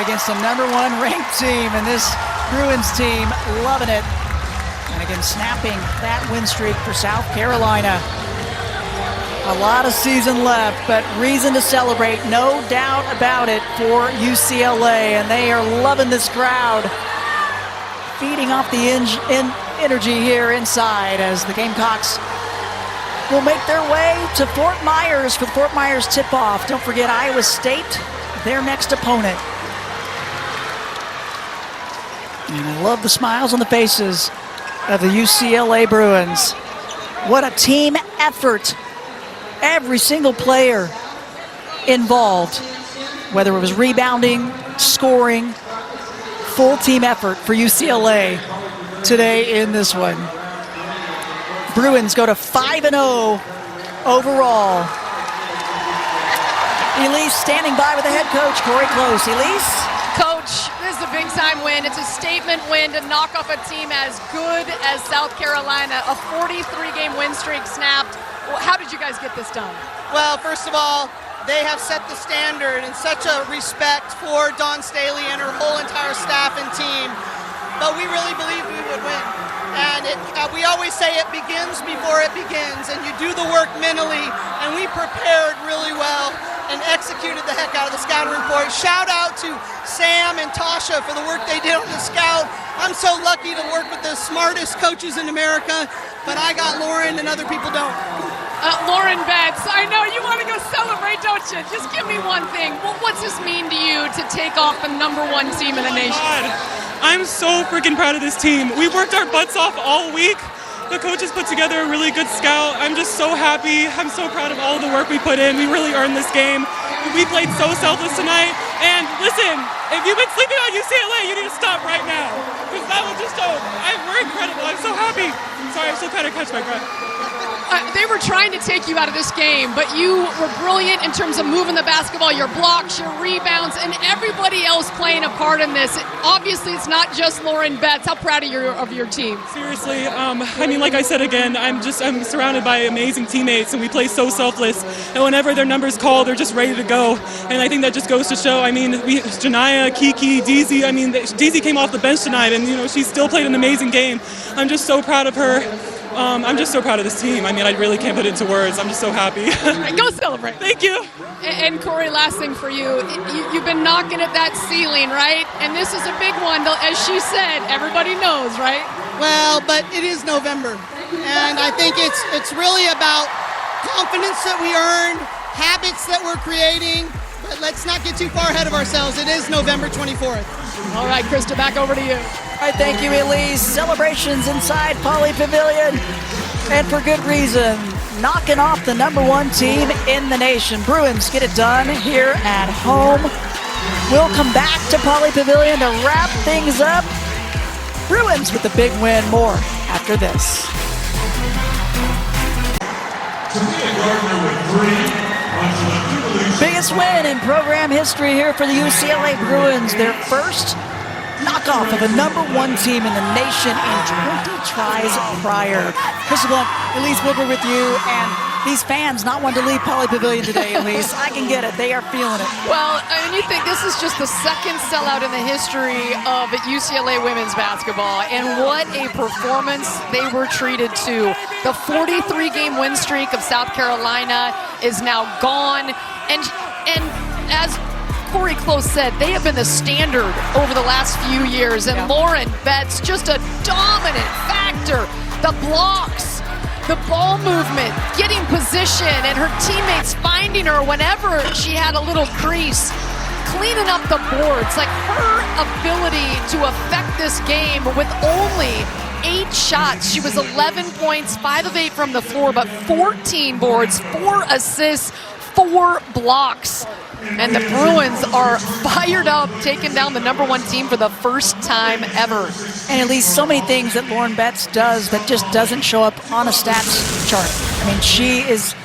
against a #1 ranked team, and this Bruins team loving it. And again, snapping that win streak for South Carolina. A lot of season left, but reason to celebrate, no doubt about it, for UCLA. And they are loving this crowd, feeding off the energy here inside as the Gamecocks will make their way to Fort Myers for the Fort Myers tip-off. Don't forget Iowa State, their next opponent. And I love the smiles on the faces of the UCLA Bruins. What a team effort. Every single player involved, whether it was rebounding, scoring, full team effort for UCLA today in this one. Bruins go to 5-0 overall. Elise standing by with the head coach, Corey Close. Elise? Coach, this is a big-time win. It's a statement win to knock off a team as good as South Carolina. A 43-game win streak snapped. How did you guys get this done? Well, first of all, they have set the standard and such a respect for Dawn Staley and her whole entire staff and team. But we really believed we would win. And we always say it begins before it begins, and you do the work mentally, and we prepared really well and executed the heck out of the scouting report. Shout out to Sam and Tasha for the work they did on the scout. I'm so lucky to work with the smartest coaches in America, but I got Lauren and other people don't. Lauren Betts, I know you want to go celebrate, don't you? Just give me one thing. What's this mean to you to take off the #1 team in the nation? God, I'm so freaking proud of this team. We worked our butts off all week. The coaches put together a really good scout. I'm just so happy. I'm so proud of all the work we put in. We really earned this game. We played so selfless tonight. And listen, if you've been sleeping on UCLA, you need to stop right now. Because that was just we're incredible. I'm so happy. Sorry, I'm still trying to catch my breath. They were trying to take you out of this game, but you were brilliant in terms of moving the basketball, your blocks, your rebounds, and everybody else playing a part in this. Obviously, it's not just Lauren Betts. How proud of your team? Seriously, I mean, like I said again, I'm surrounded by amazing teammates, and we play so selfless. And whenever their number's called, they're just ready to go. And I think that just goes to show. I mean, Janiyah, Kiki, Deezy. I mean, Deezy came off the bench tonight, and she still played an amazing game. I'm just so proud of her. I'm just so proud of this team. I mean, I really can't put it into words. I'm just so happy. Go celebrate. Thank you. And Corey, last thing for you. You've been knocking at that ceiling, right? And this is a big one. As she said, everybody knows, right? Well, but it is November, and I think it's really about confidence that we earned, habits that we're creating. But let's not get too far ahead of ourselves. It is November 24th. All right, Krista, back over to you. All right, thank you, Elise. Celebrations inside Pauley Pavilion, and for good reason. Knocking off the #1 team in the nation. Bruins get it done here at home. We'll come back to Pauley Pavilion to wrap things up. Bruins with the big win. More after this. Biggest win in program history here for the UCLA Bruins. Their first knockoff of a #1 team in the nation in 20 tries prior. Krista Blunt, Elise Wilbur with you, and these fans not wanting to leave Pauley Pavilion today, Elise. I can get it. They are feeling it. Well, I mean, you think this is just the second sellout in the history of UCLA women's basketball, and what a performance they were treated to. The 43-game win streak of South Carolina is now gone, and as Corey Close said, they have been the standard over the last few years, and Lauren Betts, just a dominant factor. The blocks, the ball movement, getting position, and her teammates finding her whenever she had a little crease, cleaning up the boards. Like, her ability to affect this game with only 8 shots. She was 11 points, 5 of 8 from the floor, but 14 boards, 4 assists, 4 blocks. And the Bruins are fired up, taking down the #1 team for the first time ever. And at least so many things that Lauren Betts does that just doesn't show up on a stats chart. I mean, she is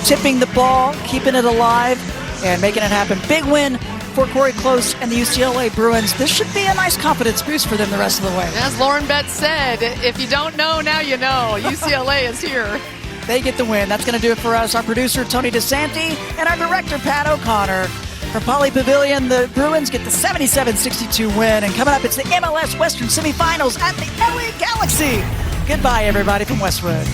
tipping the ball, keeping it alive, and making it happen. Big win for Corey Close and the UCLA Bruins. This should be a nice confidence boost for them the rest of the way. As Lauren Betts said, if you don't know, now you know. UCLA is here. They get the win. That's going to do it for us. Our producer, Tony DeSanti, and our director, Pat O'Connor. For Pauley Pavilion, the Bruins get the 77-62 win. And coming up, it's the MLS Western semifinals at the LA Galaxy. Goodbye, everybody, from Westwood.